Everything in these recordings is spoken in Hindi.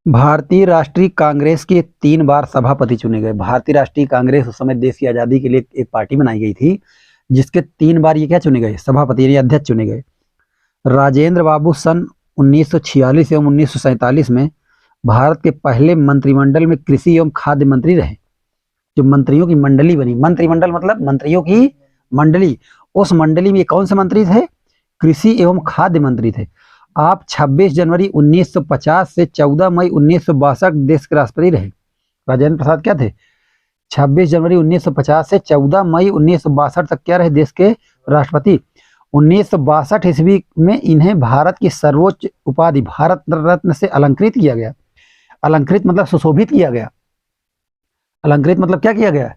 भारतीय राष्ट्रीय कांग्रेस के 3 बार सभापति चुने गए। भारतीय राष्ट्रीय कांग्रेस उस समय देश की आज़ादी के लिए एक पार्टी बनाई गई थी, जिसके 3 बार ये क्या चुने गए, सभापति यानी अध्यक्ष चुने गए। राजेंद्र बाबू सन 1946 एवं 1947 में भारत के पहले मंत्रिमंडल में कृषि एवं खाद्य मंत्री रहे। जो मंत्रियों की मंडली बनी, मंत्रिमंडल मतलब मंत्रियों की मंडली, उस मंडली में कौन से मंत्री थे, कृषि एवं खाद्य मंत्री थे। आप 26 जनवरी 1950 से 14 मई 1962 देश के राष्ट्रपति रहे। राजेंद्र प्रसाद क्या थे, 26 जनवरी 1950 से 14 मई 1962 तक क्या रहे, देश के राष्ट्रपति। 1962 ईस्वी में इन्हें भारत की सर्वोच्च उपाधि भारत रत्न से अलंकृत किया गया। अलंकृत मतलब सुशोभित किया गया। अलंकृत मतलब क्या किया गया,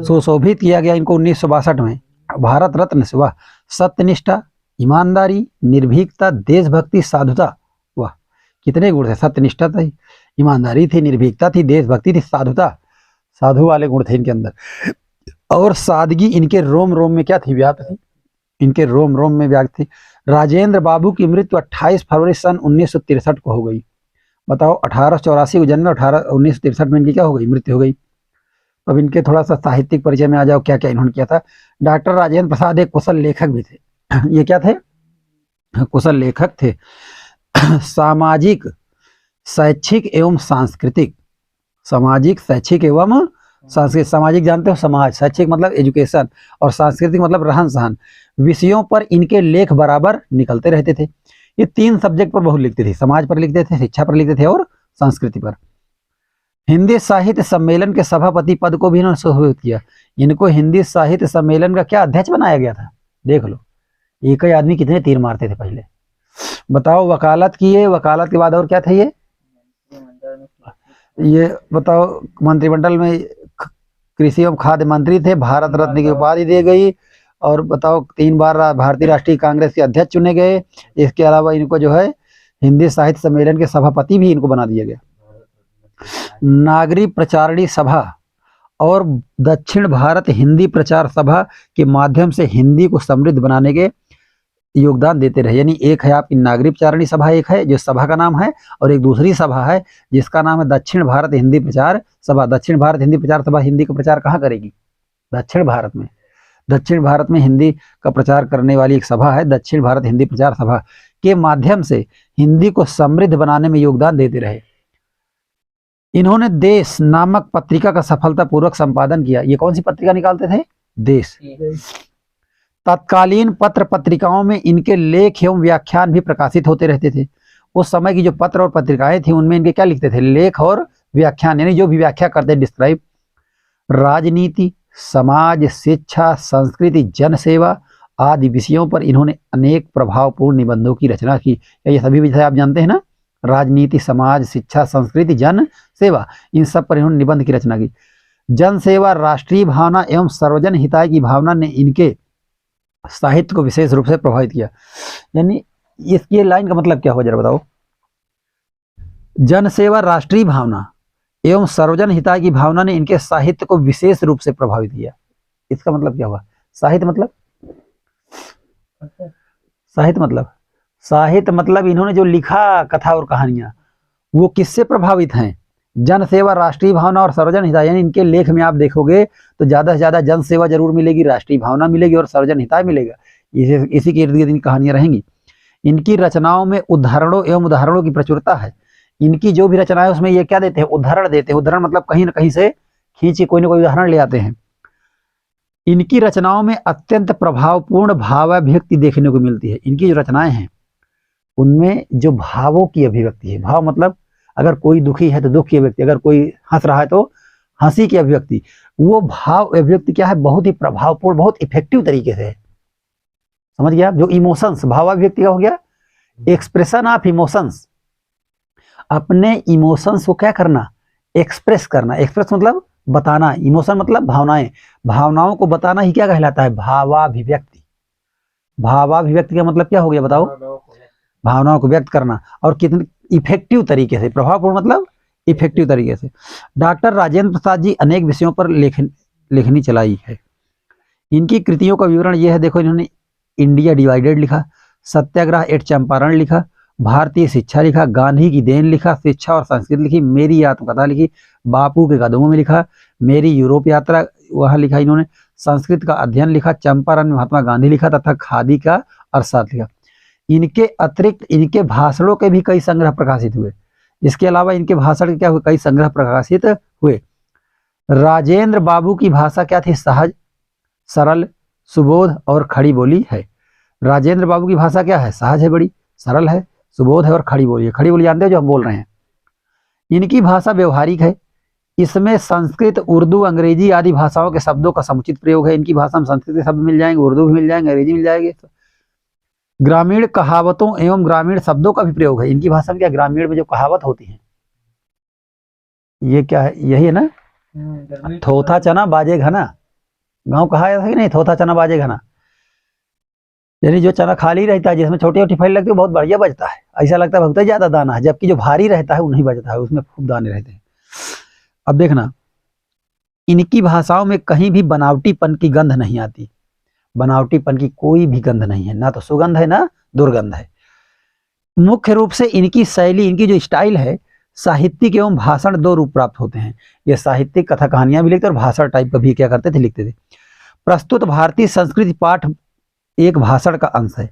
सुशोभित किया गया इनको 1962 में भारत रत्न से। वाह, सत्यनिष्ठा, ईमानदारी, निर्भीकता, देशभक्ति, साधुता, वाह कितने गुण थे। सत्यनिष्ठा थी, ईमानदारी थी, निर्भीकता थी, देशभक्ति थी, साधुता, साधु वाले गुण थे इनके अंदर। और सादगी इनके रोम रोम में क्या थी, व्याप्त थी, इनके रोम रोम में व्याप्त थी। राजेंद्र बाबू की मृत्यु 28 फरवरी सन 1963 को हो गई। बताओ, 1884 को जन्म, 1963 में इनकी क्या हो गई, मृत्यु हो गई। अब इनके थोड़ा सा साहित्यिक परिचय में आ जाओ, क्या क्या इन्होंने किया था। डॉक्टर राजेंद्र प्रसाद एक कुशल लेखक भी थे। ये क्या थे, कुशल लेखक थे। सामाजिक, शैक्षिक एवं सांस्कृतिक, सामाजिक, शैक्षिक एवं सांस्कृतिक, सामाजिक जानते हो समाज, शैक्षिक मतलब एजुकेशन, और सांस्कृतिक मतलब रहन सहन, विषयों पर इनके लेख बराबर निकलते रहते थे। ये 3 सब्जेक्ट पर बहुत लिखते थे, समाज पर लिखते थे, शिक्षा पर लिखते थे और संस्कृति पर। हिंदी साहित्य सम्मेलन के सभापति पद को भी इन्होंने सुशोभित किया। इनको हिंदी साहित्य सम्मेलन का क्या अध्यक्ष बनाया गया था, देख लो। एक ही आदमी कितने तीर मारते थे पहले। बताओ, वकालत किए, वकालत के बाद और क्या थे ये बताओ। मंत्रिमंडल में कृषि एवं खाद्य मंत्री थे, भारत रत्न की उपाधि दी गई, और बताओ 3 बार भारतीय राष्ट्रीय कांग्रेस के अध्यक्ष चुने गए। इसके अलावा इनको जो है हिंदी साहित्य सम्मेलन के सभापति भी इनको बना दिया गया। नागरिक प्रचारणी सभा और दक्षिण भारत हिंदी प्रचार सभा के माध्यम से हिंदी को समृद्ध बनाने के योगदान देते रहे। यानी एक है आपकी नागरिक प्रचारणी सभा, एक है जो सभा का नाम है, और एक दूसरी सभा है जिसका नाम है दक्षिण भारत हिंदी प्रचार सभा। दक्षिण भारत हिंदी प्रचार सभा हिंदी का प्रचार कहाँ करेगी, दक्षिण भारत में। दक्षिण भारत में हिंदी का प्रचार करने वाली एक सभा है दक्षिण भारत हिंदी प्रचार सभा, के माध्यम से हिंदी को समृद्ध बनाने में योगदान देते रहे। इन्होंने देश नामक पत्रिका का सफलतापूर्वक संपादन किया। ये कौन सी पत्रिका निकालते थे, देश। तत्कालीन पत्र पत्रिकाओं में इनके लेख एवं व्याख्यान भी प्रकाशित होते रहते थे। उस समय की जो पत्र और पत्रिकाएं थी उनमें इनके क्या लिखते थे, लेख और व्याख्यान, यानी जो भी व्याख्या करते, डिस्क्राइब। राजनीति, समाज, शिक्षा, संस्कृति, जनसेवा आदि विषयों पर इन्होंने अनेक प्रभावपूर्ण निबंधों की रचना की। ये सभी विषय आप जानते हैं ना, राजनीति, समाज, शिक्षा, संस्कृति, जन सेवा, इन सब पर इन्होंने निबंध की रचना की। जन सेवा, राष्ट्रीय भावना एवं सर्वजन हिताय की भावना ने इनके साहित्य को विशेष रूप से प्रभावित किया। यानी इसकी लाइन का मतलब क्या हो, जरा बताओ। जन सेवा, राष्ट्रीय भावना एवं सर्वजन हिताय की भावना ने इनके साहित्य को विशेष रूप से प्रभावित किया। इसका मतलब क्या हुआ, साहित्य मतलब, साहित्य मतलब इन्होंने जो लिखा कथा और कहानियां, वो किससे प्रभावित हैं, जन सेवा, राष्ट्रीय भावना और सर्वजन हिताय। यानी इनके लेख में आप देखोगे तो ज्यादा से ज्यादा जन सेवा जरूर मिलेगी, राष्ट्रीय भावना मिलेगी और सर्वजन हिताय मिलेगा। इसी के इर्द गिर्द इनकी कहानियां रहेंगी। इनकी रचनाओं में उदाहरणों एवं उदाहरणों की प्रचुरता है। इनकी जो भी रचनाएं उसमें ये क्या देते हैं, उदाहरण देते हैं। उदाहरण मतलब कहीं ना कहीं से खींच के कोई ना कोई उदाहरण ले आते हैं। इनकी रचनाओं में अत्यंत प्रभावपूर्ण भावाभिव्यक्ति देखने को मिलती है। इनकी जो रचनाएं हैं उनमें जो भावों की अभिव्यक्ति है, भाव मतलब अगर कोई दुखी है तो दुख की अभिव्यक्ति, अगर कोई हंस रहा है तो हंसी की अभिव्यक्ति, वो भाव अभिव्यक्ति क्या है, बहुत ही प्रभावपूर्ण, बहुत इफेक्टिव तरीके से है। समझ गया, जो इमोशंस, भाव अभिव्यक्ति का हो गया एक्सप्रेशन ऑफ इमोशंस। अपने इमोशंस को क्या करना, एक्सप्रेस करना। एक्सप्रेस मतलब बताना, इमोशन मतलब भावनाएं, भावनाओं को बताना ही क्या कहलाता है, भावाभिव्यक्ति। भावाभिव्यक्ति का मतलब क्या हो गया बताओ, भावनाओं को व्यक्त करना, और कितने इफेक्टिव तरीके से, प्रभावपूर्ण मतलब इफेक्टिव तरीके से। डॉक्टर राजेंद्र प्रसाद जी अनेक विषयों पर लेखनी चलाई है। इनकी कृतियों का विवरण यह है, देखो इन्होंने इंडिया डिवाइडेड लिखा, सत्याग्रह एट चंपारण लिखा, भारतीय शिक्षा लिखा, गांधी की देन लिखा, शिक्षा और संस्कृति लिखी, मेरी आत्मकथा लिखी, बापू के कदमों में लिखा, मेरी यूरोप यात्रा वहां लिखा इन्होंने, संस्कृत का अध्ययन लिखा, चंपारण में महात्मा गांधी लिखा तथा खादी का अरसात लिखा। इनके अतिरिक्त इनके भाषणों के भी कई संग्रह प्रकाशित हुए। इसके अलावा इनके भाषण के क्या हुए, कई संग्रह प्रकाशित हुए। राजेंद्र बाबू की भाषा क्या थी, सहज, सरल, सुबोध और खड़ी बोली है। राजेंद्र बाबू की भाषा क्या है, सहज है, बड़ी सरल है, सुबोध है और खड़ी बोली है। खड़ी बोली जानते हो जो हम बोल रहे हैं। इनकी भाषा व्यवहारिक है, इसमें संस्कृत, उर्दू, अंग्रेजी आदि भाषाओं के शब्दों का समुचित प्रयोग है। इनकी भाषा में संस्कृत के शब्द मिल जाएंगे, उर्दू भी मिल जाएंगे, अंग्रेजी मिल जाएंगे। ग्रामीण कहावतों एवं ग्रामीण शब्दों का भी प्रयोग है। इनकी भाषा में क्या, ग्रामीण में जो कहावत होती है, ये क्या है, यही है ना, थोथा चना बाजे घना। गांव कहा था कि नहीं, थोथा चना बाजे घना, यानी जो चना खाली रहता है जिसमें छोटी छोटी फली लगती है बहुत बढ़िया बचता है, ऐसा लगता है बहुत ज्यादा दाना है, जबकि जो भारी रहता है वो नहीं बचता है, उसमें खूब दाने रहते हैं। अब देखना, इनकी भाषाओं में कहीं भी बनावटीपन की गंध नहीं आती। बनावटीपन की कोई भी गंध नहीं है, ना तो सुगंध है ना दुर्गंध है। मुख्य रूप से इनकी शैली, इनकी जो स्टाइल है, साहित्यिक एवं भाषण दो रूप प्राप्त होते हैं। ये साहित्यिक कथा कहानियां भी लिखते और भाषण टाइप का भी क्या करते थे, लिखते थे। प्रस्तुत भारतीय संस्कृति पाठ एक भाषण का अंश है।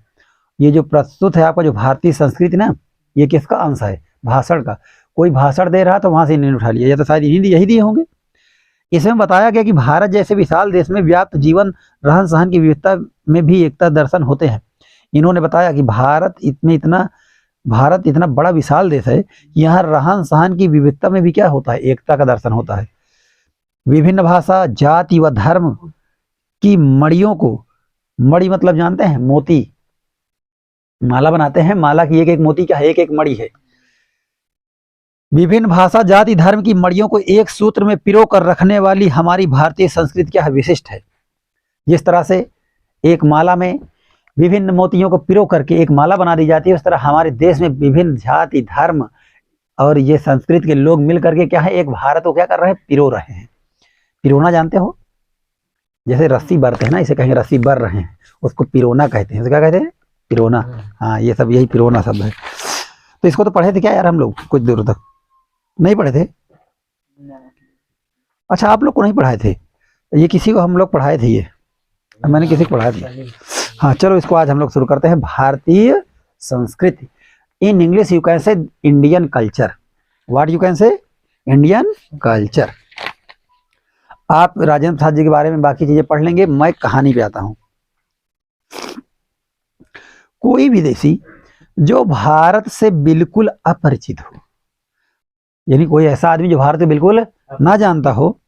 ये जो प्रस्तुत है आपका जो भारतीय संस्कृति ना, ये किसका अंश है, भाषण का। कोई भाषण दे रहा तो वहां से इन्हें उठा लिया, या तो शायद यही दिए होंगे। इसमें बताया गया कि भारत जैसे विशाल देश में व्याप्त जीवन, रहन सहन की विविधता में भी एकता दर्शन होते हैं। इन्होंने बताया कि भारत इतना बड़ा विशाल देश है, यहाँ रहन सहन की विविधता में भी क्या होता है, एकता का दर्शन होता है। विभिन्न भाषा, जाति व धर्म की मड़ियों को, मड़ी मतलब जानते हैं, मोती, माला बनाते हैं, माला की एक एक मोती क्या है, एक एक मड़ी है। विभिन्न भाषा, जाति, धर्म की मड़ियों को एक सूत्र में पिरो कर रखने वाली हमारी भारतीय संस्कृति क्या है, विशिष्ट है। जिस तरह से एक माला में विभिन्न मोतियों को पिरो करके एक माला बना दी जाती है, उस तरह हमारे देश में विभिन्न जाति, धर्म और ये संस्कृत के लोग मिल करके क्या है, एक भारत को क्या कर रहे हैं, पिरो रहे हैं। पिरोना जानते हो, जैसे रस्सी बरते हैं ना, इसे कहेंगे रस्सी बर रहे हैं, उसको पिरोना कहते हैं। क्या कहते हैं, पिरोना। हाँ, ये सब यही पिरोना शब्द है। तो इसको तो पढ़े थे क्या यार हम लोग, कुछ दूर तक नहीं पढ़े थे। अच्छा, आप लोग को नहीं पढ़ाए थे, ये किसी को हम लोग पढ़ाए थे, ये मैंने किसी को पढ़ाया था। हाँ चलो, इसको आज हम लोग शुरू करते हैं। भारतीय संस्कृति, in English you can say Indian culture. What you can say, Indian culture. आप राजेंद्र प्रसाद जी के बारे में बाकी चीजें पढ़ लेंगे, मैं कहानी पे आता हूं। कोई विदेशी जो भारत से बिल्कुल अपरिचित हो, यानी कोई ऐसा आदमी जो भारत को बिल्कुल ना जानता हो,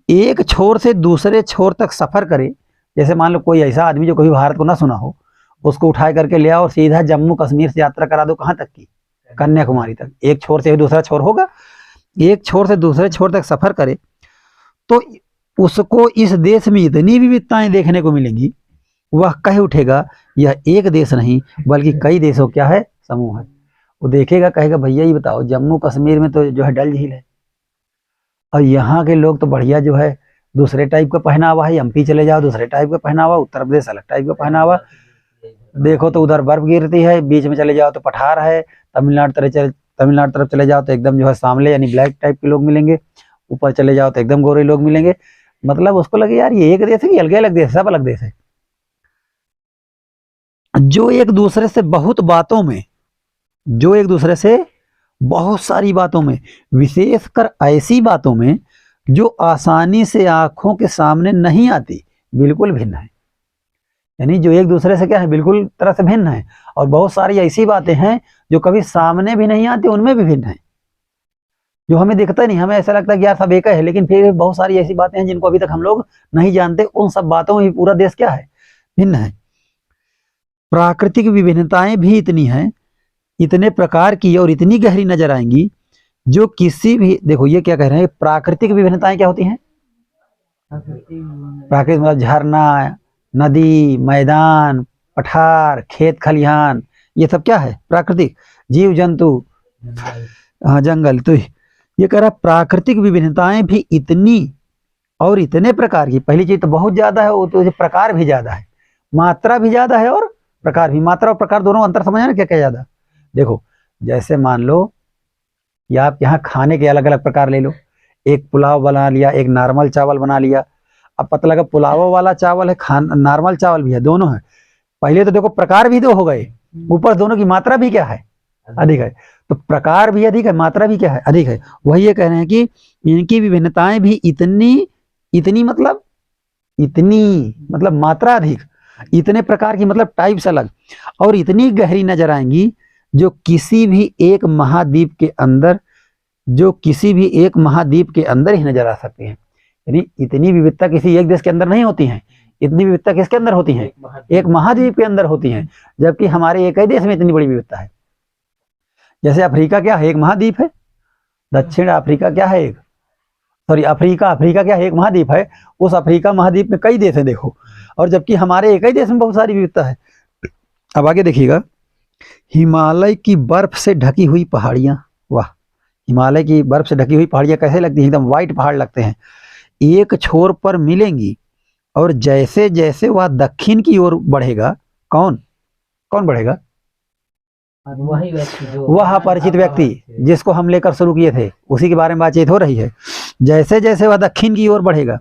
एक छोर से दूसरे छोर तक सफर करे। जैसे मान लो कोई ऐसा आदमी जो कभी भारत को ना सुना हो, उसको उठा करके ले आओ और सीधा जम्मू कश्मीर से यात्रा करा दो, कहाँ तक की, कन्याकुमारी तक। एक छोर से दूसरा छोर होगा, एक छोर से दूसरे छोर तक सफर करे तो उसको इस देश में इतनी विविधताएं देखने को मिलेंगी, वह कह उठेगा यह एक देश नहीं बल्कि कई देशों क्या है, समूह है। वो देखेगा, कहेगा भैया ये बताओ, जम्मू कश्मीर में तो जो है डल झील है, और यहाँ के लोग तो बढ़िया जो है दूसरे टाइप का पहनावा है। एमपी चले जाओ दूसरे टाइप का पहनावा, उत्तर प्रदेश अलग टाइप का पहनावा, देखो तो उधर बर्फ गिरती है, बीच में चले जाओ तो पठार है, तमिलनाडु तरफ चले जाओ तो एकदम जो है सांवले यानी ब्लैक टाइप के लोग मिलेंगे, ऊपर चले जाओ तो एकदम गोरे लोग मिलेंगे। मतलब उसको लगे यार ये एक देश है कि अलग अलग देश, सब अलग देश है। जो एक दूसरे से बहुत सारी बातों में, विशेषकर ऐसी बातों में जो आसानी से आंखों के सामने नहीं आती, बिल्कुल भिन्न है। यानी जो एक दूसरे से क्या है, बिल्कुल तरह से भिन्न है। और बहुत सारी ऐसी बातें हैं जो कभी सामने भी नहीं आती, उनमें भी भिन्न है, जो हमें दिखता नहीं। हमें ऐसा लगता है कि यार सब एक है, लेकिन फिर बहुत सारी ऐसी बातें हैं जिनको अभी तक हम लोग नहीं जानते। उन सब बातों में पूरा देश क्या है, भिन्न है। प्राकृतिक विभिन्नताएं भी इतनी हैं, इतने प्रकार की और इतनी गहरी नजर आएंगी जो किसी भी, देखो ये क्या कह रहे हैं, प्राकृतिक विभिन्नताएं क्या होती हैं, प्राकृतिक मतलब झरना, नदी, मैदान, पठार, खेत खलिहान, ये सब क्या है, प्राकृतिक। जीव जंतु, हाँ जंगल। तो ये कह रहा है प्राकृतिक विभिन्नताएं भी इतनी और इतने प्रकार की। पहली चीज तो बहुत ज्यादा है, वो तो प्रकार भी ज्यादा है, मात्रा भी ज्यादा है और प्रकार भी। मात्रा और प्रकार दोनों अंतर समझ ना, क्या क्या ज्यादा, देखो जैसे मान लो कि आप यहाँ खाने के अलग अलग प्रकार ले लो, एक पुलाव बना लिया, एक नॉर्मल चावल बना लिया। अब पता लगा पुलाव वाला चावल है, नॉर्मल चावल भी है, दोनों है। पहले तो देखो प्रकार भी दो हो गए, ऊपर दोनों की मात्रा भी क्या है, अधिक है। तो प्रकार भी अधिक है, मात्रा भी क्या है, अधिक है। वही ये कह रहे हैं कि इनकी विभिन्नताएं भी इतनी इतनी मतलब मात्रा अधिक, इतने प्रकार की मतलब टाइप्स अलग, और इतनी गहरी नजर आएंगी जो किसी भी एक महाद्वीप के अंदर ही नजर आ सकती हैं। यानी इतनी विविधता किसी एक देश के अंदर नहीं होती है, इतनी विविधता किसके अंदर होती है, एक महाद्वीप के अंदर होती है। जबकि हमारे एक ही देश में इतनी बड़ी विविधता है। जैसे अफ्रीका क्या है, एक महाद्वीप है। दक्षिण अफ्रीका क्या है, अफ्रीका क्या है, एक महाद्वीप है। उस अफ्रीका महाद्वीप में कई देश हैं देखो, और जबकि हमारे एक ही देश में बहुत सारी विविधता है। अब आगे देखिएगा, हिमालय की बर्फ से ढकी हुई पहाड़ियां, वाह, हिमालय की बर्फ से ढकी हुई पहाड़ियां कैसे लगती हैं, एकदम व्हाइट पहाड़ लगते हैं। एक छोर पर मिलेंगी और जैसे जैसे वह दक्षिण की ओर बढ़ेगा, कौन बढ़ेगा, वही व्यक्ति जो वह अपरिचित व्यक्ति जिसको हम लेकर शुरू किए थे, उसी के बारे में बातचीत हो रही है। जैसे जैसे वह दक्षिण की ओर बढ़ेगा,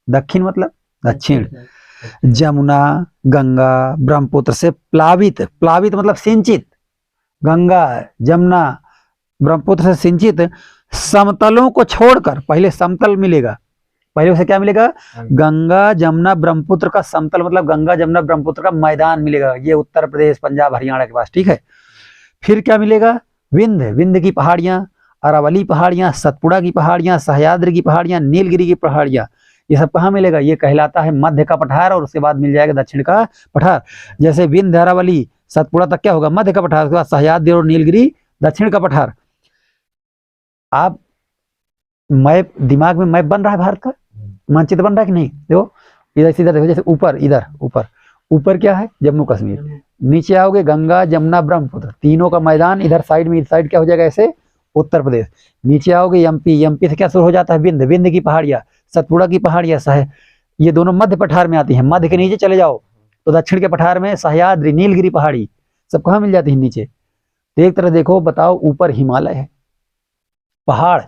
दक्षिण मतलब दक्षिण, जमुना, गंगा, ब्रह्मपुत्र से प्लावित मतलब सिंचित, गंगा जमुना ब्रह्मपुत्र से सिंचित समतलों को छोड़कर, पहले समतल मिलेगा, पहले उसे क्या मिलेगा, गंगा जमुना ब्रह्मपुत्र का समतल मतलब गंगा जमुना ब्रह्मपुत्र का मैदान मिलेगा। ये उत्तर प्रदेश, पंजाब, हरियाणा के पास, ठीक है। फिर क्या मिलेगा, विंध्य की पहाड़ियां, अरावली पहाड़ियां, सतपुड़ा की पहाड़ियां, सह्याद्री की पहाड़ियां, नीलगिरी की पहाड़ियां। ये सब कहाँ मिलेगा, ये कहलाता है मध्य का पठार, और उसके बाद मिल जाएगा दक्षिण का पठार। जैसे विंध्य, अरावली, सतपुड़ा तक क्या होगा, मध्य का पठार, उसके बाद सह्याद्री और नीलगिरी दक्षिण का पठार। आप मैप, दिमाग में मैप बन रहा है, भारत का मानचित्र बन रहा है कि नहीं, देखो इधर सीधा देखो, जैसे ऊपर, इधर ऊपर क्या है, जम्मू कश्मीर, नीचे आओगे गंगा जमुना ब्रह्मपुत्र, तीनों का मैदान, इधर साइड में, इस साइड क्या हो जाएगा ऐसे, उत्तर प्रदेश। नीचे आओगे एमपी से क्या शुरू हो जाता है, विंध्य की पहाड़ियां, सतपुड़ा की पहाड़ियां, ये दोनों मध्य पठार में आती हैं। मध्य के नीचे चले जाओ तो दक्षिण के पठार में सह्याद्री, नीलगिरी पहाड़ी, सब कहाँ मिल जाती है, नीचे। तो एक तरह देखो, बताओ, ऊपर हिमालय है, पहाड़,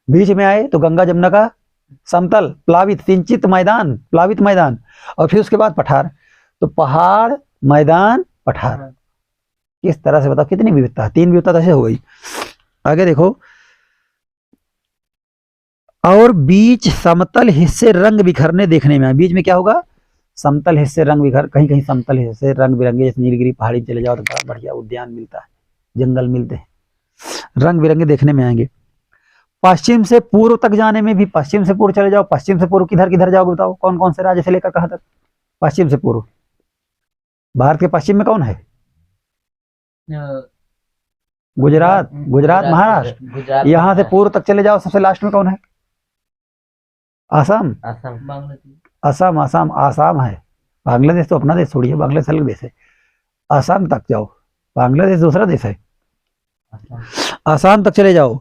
बीच में आए तो गंगा जमुना का समतल, प्लावित सिंचित मैदान, और फिर उसके बाद पठार। तो पहाड़, मैदान, पठार, किस तरह से बताओ कितनी विविधता, 3 विविधता ऐसे हो गई। आगे देखो, और बीच समतल हिस्से रंग बिखरने देखने में आए। बीच में क्या होगा, समतल हिस्से रंग बिखर, कहीं कहीं समतल हिस्से रंग बिरंगे, जैसे नीलगिरी पहाड़ी चले जाओ तो बड़ा बढ़िया उद्यान मिलता है, जंगल मिलते हैं, रंग बिरंगे देखने में आएंगे। पश्चिम से पूर्व तक जाने में भी, पश्चिम से पूर्व चले जाओ, पश्चिम से पूर्व किधर जाओगे बताओ, कौन कौन से राज्य से लेकर कहां तक, पश्चिम से पूर्व। भारत के पश्चिम में कौन है, गुजरात, महाराष्ट्र। यहां से पूर्व तक चले जाओ, सबसे लास्ट में कौन है, आसाम है। बांग्लादेश तो अपना देश छोड़िए, बांग्लादेश अलग देश है। आसाम तक जाओ, बांग्लादेश दूसरा देश है, आसाम तक चले जाओ।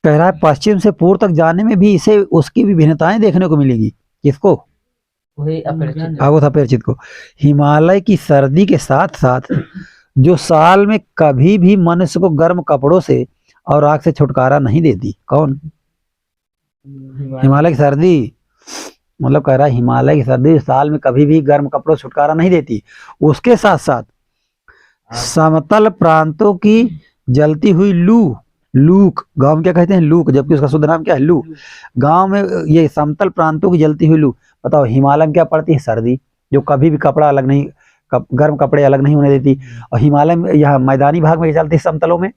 कह रहा है पश्चिम से पूर्व तक जाने में भी इसे उसकी विभिन्नताएं देखने को मिलेगी। किसको, अपरिचित को। हिमालय की सर्दी के साथ साथ जो साल में कभी भी मनुष्य को गर्म कपड़ों से और आग से छुटकारा नहीं देती, कौन, हिमालय की सर्दी। मतलब कह रहा है हिमालय की सर्दी साल में कभी भी गर्म कपड़ों से छुटकारा नहीं देती। उसके साथ साथ समतल प्रांतों की जलती हुई लूक, गांव में क्या कहते हैं, लूक, जबकि उसका शुद्ध नाम क्या है, लू। गांव में ये समतल प्रांतों की जलती हुई लू। बताओ हिमालय में क्या पड़ती है, सर्दी, जो कभी भी कपड़ा अलग नहीं, गर्म कपड़े अलग नहीं होने देती। और हिमालय में, यहाँ मैदानी भाग में चलती है, समतलों में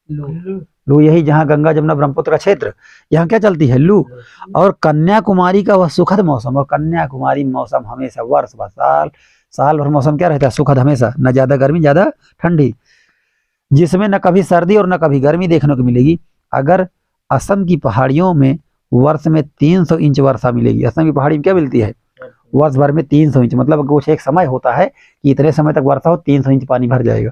लू, यही जहाँ गंगा जमुना ब्रह्मपुत्र का क्षेत्र, यहाँ क्या चलती है, लू। और कन्याकुमारी का वह सुखद मौसम, और कन्याकुमारी मौसम हमेशा वर्ष भर साल भर मौसम क्या रहता है, सुखद हमेशा, न ज्यादा गर्मी ज्यादा ठंडी, जिसमें न कभी सर्दी और न कभी गर्मी देखने को मिलेगी। अगर असम की पहाड़ियों में वर्ष में 300 इंच वर्षा मिलेगी, असम की पहाड़ी में क्या मिलती है, वर्ष भर में 300 इंच, मतलब कुछ एक समय होता है कि इतने समय तक वर्षा हो, 300 इंच पानी भर जाएगा।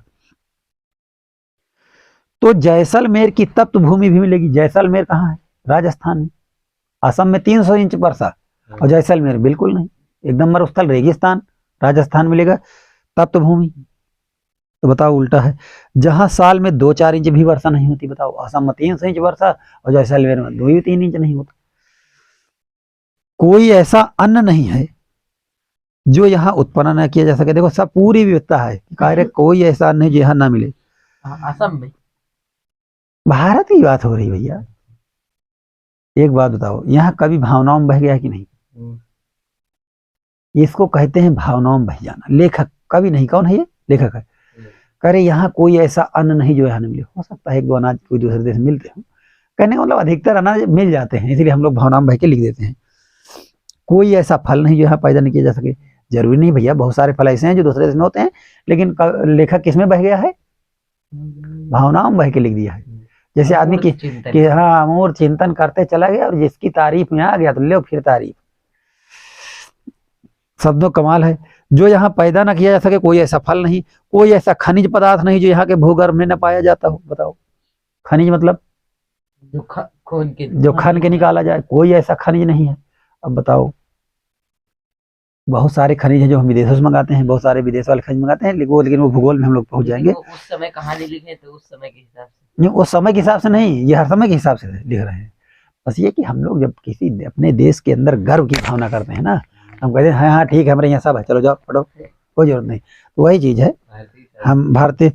तो जैसलमेर की तप्त भूमि भी मिलेगी। जैसलमेर कहाँ है, राजस्थान में। असम में 300 इंच वर्षा, और जैसलमेर बिल्कुल नहीं, एकदम मरुस्थल रेगिस्तान, राजस्थान मिलेगा तप्त भूमि। तो बताओ उल्टा है। जहां साल में 2-4 इंच भी वर्षा नहीं होती, बताओ असम में 300 इंच वर्षा और जैसलमेर में 2-3 इंच नहीं होता। कोई ऐसा अन्न नहीं है जो यहाँ उत्पन्न न किया जा सके। देखो सब पूरी विविधता है, कार्य कोई ऐसा अन्न है जो यहाँ ना मिले। असम में भारत की बात हो रही भैया। एक बात बताओ, यहाँ कभी भावनाओं में बह गया कि नहीं? इसको कहते हैं भावनाओं में बह जाना। लेखक कभी नहीं, कौन है ये? लेखक है। कह रहे यहाँ कोई ऐसा अन्न नहीं जो यहाँ नहीं मिले। हो सकता है एक दो अनाज कोई दूसरे देश में मिलते हो, कहने का मतलब अधिकतर अनाज मिल जाते हैं, इसलिए हम लोग भावनाओं में बह के लिख देते हैं। कोई ऐसा फल नहीं जो यहाँ पैदा नहीं किया जा सके। जरूरी नहीं भैया, बहुत सारे फल ऐसे हैं जो दूसरे देश में होते हैं, लेकिन लेखक किसमें बह गया है? भावनाओं में बह के लिख दिया है। जैसे आदमी कि हाँ अमूर्त चिंतन करते चला गया और जिसकी तारीफ में आ गया तो ले फिर तारीफ। शब्दों कमाल है। जो यहाँ पैदा ना किया जा सके, कोई ऐसा फल नहीं, कोई ऐसा खनिज पदार्थ नहीं जो यहाँ के भूगर्भ में न पाया जाता हो। बताओ, खनिज मतलब जो खन के निकाला जाए, कोई ऐसा खनिज नहीं है। अब बताओ, बहुत सारे खनिज हैं जो हम विदेशों से मंगाते हैं, बहुत सारे विदेश वाले खनिज मंगाते हैं, लेकिन वो भूगोल में हम लोग पहुंच जाएंगे। उस समय कहानी लिखे तो उस समय के हिसाब से नहीं, उस समय के हिसाब से नहीं, ये हर समय के हिसाब से लिख रहे हैं। बस ये कि हम लोग जब किसी अपने देश के अंदर गर्व की भावना करते हैं ना, हम कहते हैं हाँ हाँ ठीक है हमारे यहाँ सब है, चलो जाओ पढ़ो, कोई जरूरत नहीं। तो वही चीज है, हम भारतीय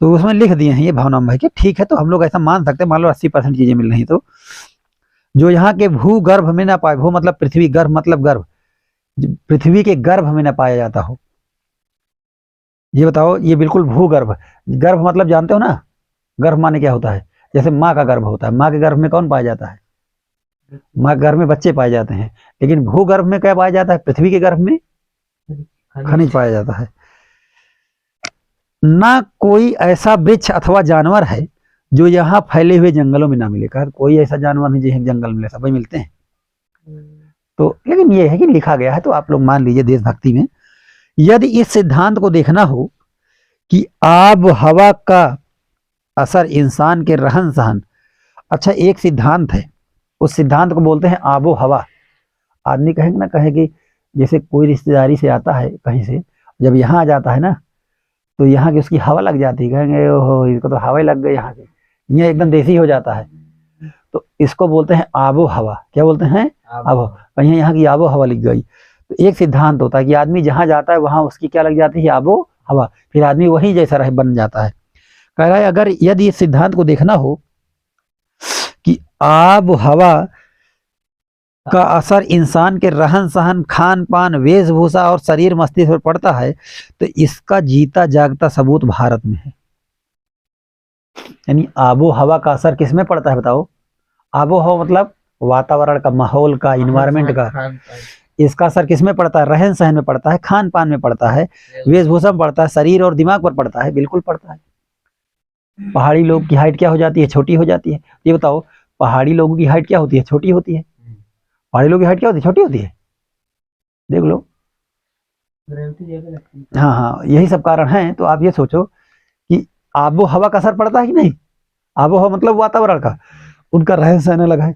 तो उसमें लिख दिए हैं ये भावना में कि ठीक है, तो हम लोग ऐसा मान सकते हैं, मान लो 80% चीजें मिल रही तो जो यहाँ के भूगर्भ में ना पाए। भू मतलब पृथ्वी, गर्भ मतलब गर्भ, पृथ्वी के गर्भ में न पाया जाता हो। ये बताओ, ये बिल्कुल भूगर्भ। गर्भ मतलब जानते हो ना, गर्भ माने क्या होता है? जैसे माँ का गर्भ होता है, माँ के गर्भ में कौन पाया जाता है? माँ के गर्भ में बच्चे पाए जाते हैं। लेकिन भूगर्भ में क्या पाया जाता है? पृथ्वी के गर्भ में खनिज पाया जाता है। ना कोई ऐसा वृक्ष अथवा जानवर है जो यहाँ फैले हुए जंगलों में ना मिले। कहा कोई ऐसा जानवर नहीं जो जंगल में सभी मिलते हैं। तो लेकिन ये है कि लिखा गया है, तो आप लोग मान लीजिए देशभक्ति में। यदि इस सिद्धांत को देखना हो कि आब हवा का असर इंसान के रहन सहन, अच्छा एक सिद्धांत है, उस सिद्धांत को बोलते हैं आबो हवा। आदमी कहेंगे ना, कहे कि जैसे कोई रिश्तेदारी से आता है कहीं से, जब यहाँ आ जाता है ना तो यहाँ की उसकी हवा लग जाती है, कहेंगे ओहो इसको तो हवा ही लग गई यहाँ की, यहाँ एकदम देसी हो जाता है। तो इसको बोलते हैं आबो हवा। क्या बोलते हैं? आबो। कहीं यहाँ की आबो हवा लग गई। तो एक सिद्धांत होता है कि आदमी जहाँ जाता है वहां उसकी क्या लग जाती है? आबो हवा। फिर आदमी वही जैसा रह बन जाता है। कह रहा है अगर यदि इस सिद्धांत को देखना हो कि आब हवा का असर इंसान के रहन सहन, खान पान, वेशभूषा और शरीर मस्तिष्क पर पड़ता है, तो इसका जीता जागता सबूत भारत में है। यानी आबो हवा का असर किस में पड़ता है बताओ? आबो हवा मतलब वातावरण का, माहौल का, इन्वायरमेंट का। इसका असर किस में पड़ता है? रहन सहन में पड़ता है, खान पान में पड़ता है, वेशभूषा में पड़ता है, शरीर और दिमाग पर पड़ता है। बिल्कुल पड़ता है। पहाड़ी लोग की हाइट क्या हो जाती है? छोटी हो जाती है। ये बताओ, पहाड़ी लोगों की हाइट क्या होती है? छोटी होती है। पहाड़ी लोगों की हाइट क्या होती है? छोटी होती है। देख लो। हाँ हाँ, यही सब कारण है। तो आप ये सोचो कि आबो हवा का असर पड़ता है कि नहीं? आबो हवा मतलब वातावरण का, उनका रहन सहन अलग है,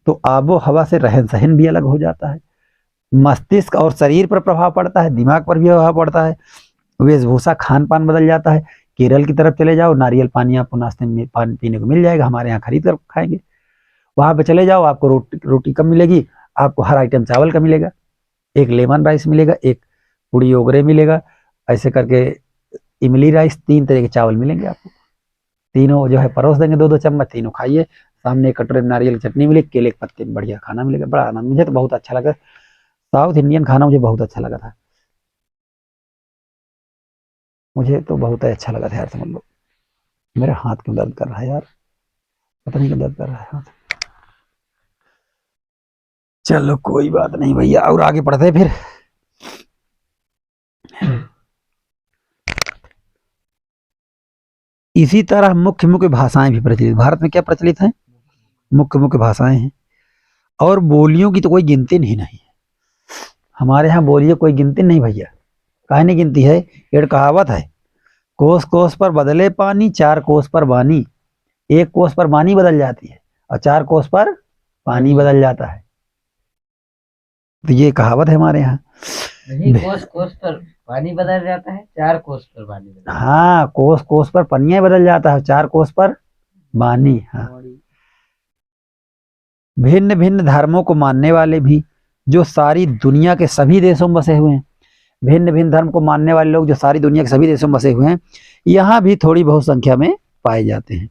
तो आबो हवा से रहन सहन भी अलग हो जाता है। मस्तिष्क और शरीर पर प्रभाव पड़ता है, दिमाग पर भी प्रभाव पड़ता है, वेशभूषा, खान पान बदल जाता है। केरल की तरफ चले जाओ, नारियल पानी आपको नाश्ते में पानी पीने को मिल जाएगा, हमारे यहाँ खरीद कर खाएंगे। वहां पे चले जाओ, आपको रोटी कम मिलेगी, आपको हर आइटम चावल का मिलेगा, एक लेमन राइस मिलेगा, एक पूड़ी ओगरे मिलेगा, ऐसे करके इमली राइस, 3 तरह के चावल मिलेंगे आपको। तीनों जो है परोस देंगे 2-2 चम्मच, तीनों खाइए। सामने एक कटोरे में नारियल की चटनी मिलेगी, केले के पत्ते में बढ़िया खाना मिलेगा। बड़ा आनंद, मुझे तो बहुत अच्छा लगा। साउथ इंडियन खाना मुझे बहुत अच्छा लगा था, मुझे तो बहुत अच्छा लगा था यार। समझ लो मेरा हाथ क्यों दर्द कर रहा है यार, पता नहीं क्यों दर्द कर रहा है हाथ। चलो कोई बात नहीं भैया, और आगे पढ़ते हैं फिर। इसी तरह मुख्य मुख्य भाषाएं भी प्रचलित, भारत में क्या प्रचलित हैं? मुख्य मुख्य भाषाएं हैं। और बोलियों की तो कोई गिनती नहीं है हमारे यहाँ। बोलियों कोई गिनती नहीं भैया। काहे नहीं गिनती है? एक कहावत है, कोस कोस पर बदले पानी, 4 कोस पर बानी। 1 कोस पर बानी बदल जाती है और 4 कोस पर पानी बदल जाता है। तो ये कहावत है हमारे यहाँ। नहीं, कोस कोस पर पानी बदल जाता है, 4 कोस पर पानी बदल हाँ, कोस कोस पर पनिया बदल जाता है, 4 कोस पर बानी। हाँ, भिन्न भिन्न धर्मों को मानने वाले भी जो सारी दुनिया के सभी देशों में बसे हुए हैं, भिन्न भिन्न धर्म को मानने वाले लोग जो सारी दुनिया के सभी देशों में बसे हुए हैं, यहाँ भी थोड़ी बहुत संख्या में पाए जाते हैं।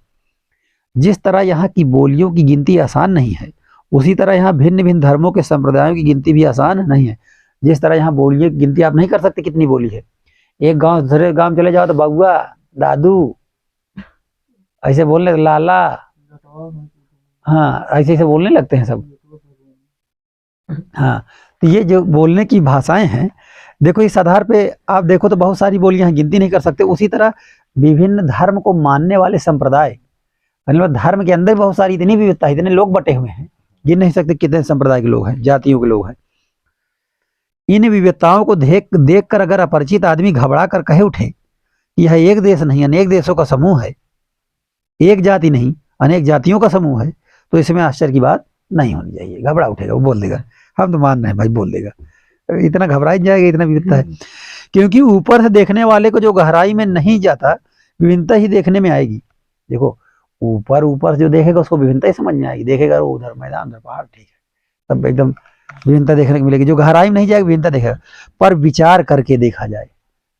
जिस तरह यहाँ की बोलियों की गिनती आसान नहीं है, उसी तरह यहाँ भिन्न भिन्न धर्मों के संप्रदायों की गिनती भी आसान नहीं है। जिस तरह यहाँ बोलियों की गिनती आप नहीं कर सकते कितनी बोली है। एक गांव दूसरे गांव चले जाओ तो बउआ, दादू ऐसे बोलने, लाला, हाँ ऐसे ऐसे बोलने लगते हैं सब। हाँ, तो ये जो बोलने की भाषाएं हैं, देखो इस आधार पे आप देखो तो बहुत सारी बोलियां हैं, गिनती नहीं कर सकते। उसी तरह विभिन्न धर्म को मानने वाले संप्रदाय, मतलब धर्म के अंदर बहुत सारी इतनी विविधता है, इतने लोग बटे हुए हैं, गिन नहीं सकते कितने संप्रदाय के लोग हैं, जातियों के लोग हैं। इन विविधताओं को देख कर अगर अपरिचित आदमी घबरा कर कहे उठे कि यह एक देश नहीं अनेक देशों का समूह है, एक जाति नहीं अनेक जातियों का समूह है, तो इसमें आश्चर्य की बात नहीं होनी चाहिए। घबरा उठेगा, वो बोल देगा हम तो मान रहे हैं भाई, बोल देगा, इतना घबरा ही जाएगा, इतना विविधता है। क्योंकि ऊपर से देखने वाले को जो गहराई में नहीं जाता, विभिन्नता ही देखने में आएगी। देखो ऊपर ऊपर जो देखेगा उसको विभिन्नता ही समझ में आएगी, देखेगा उधर मैदान उधर पहाड़, ठीक है, तब एकदम विभिन्नता देखने को मिलेगी। जो गहराई में नहीं जाएगा विभिन्नता देखेगा। पर विचार करके देखा जाए,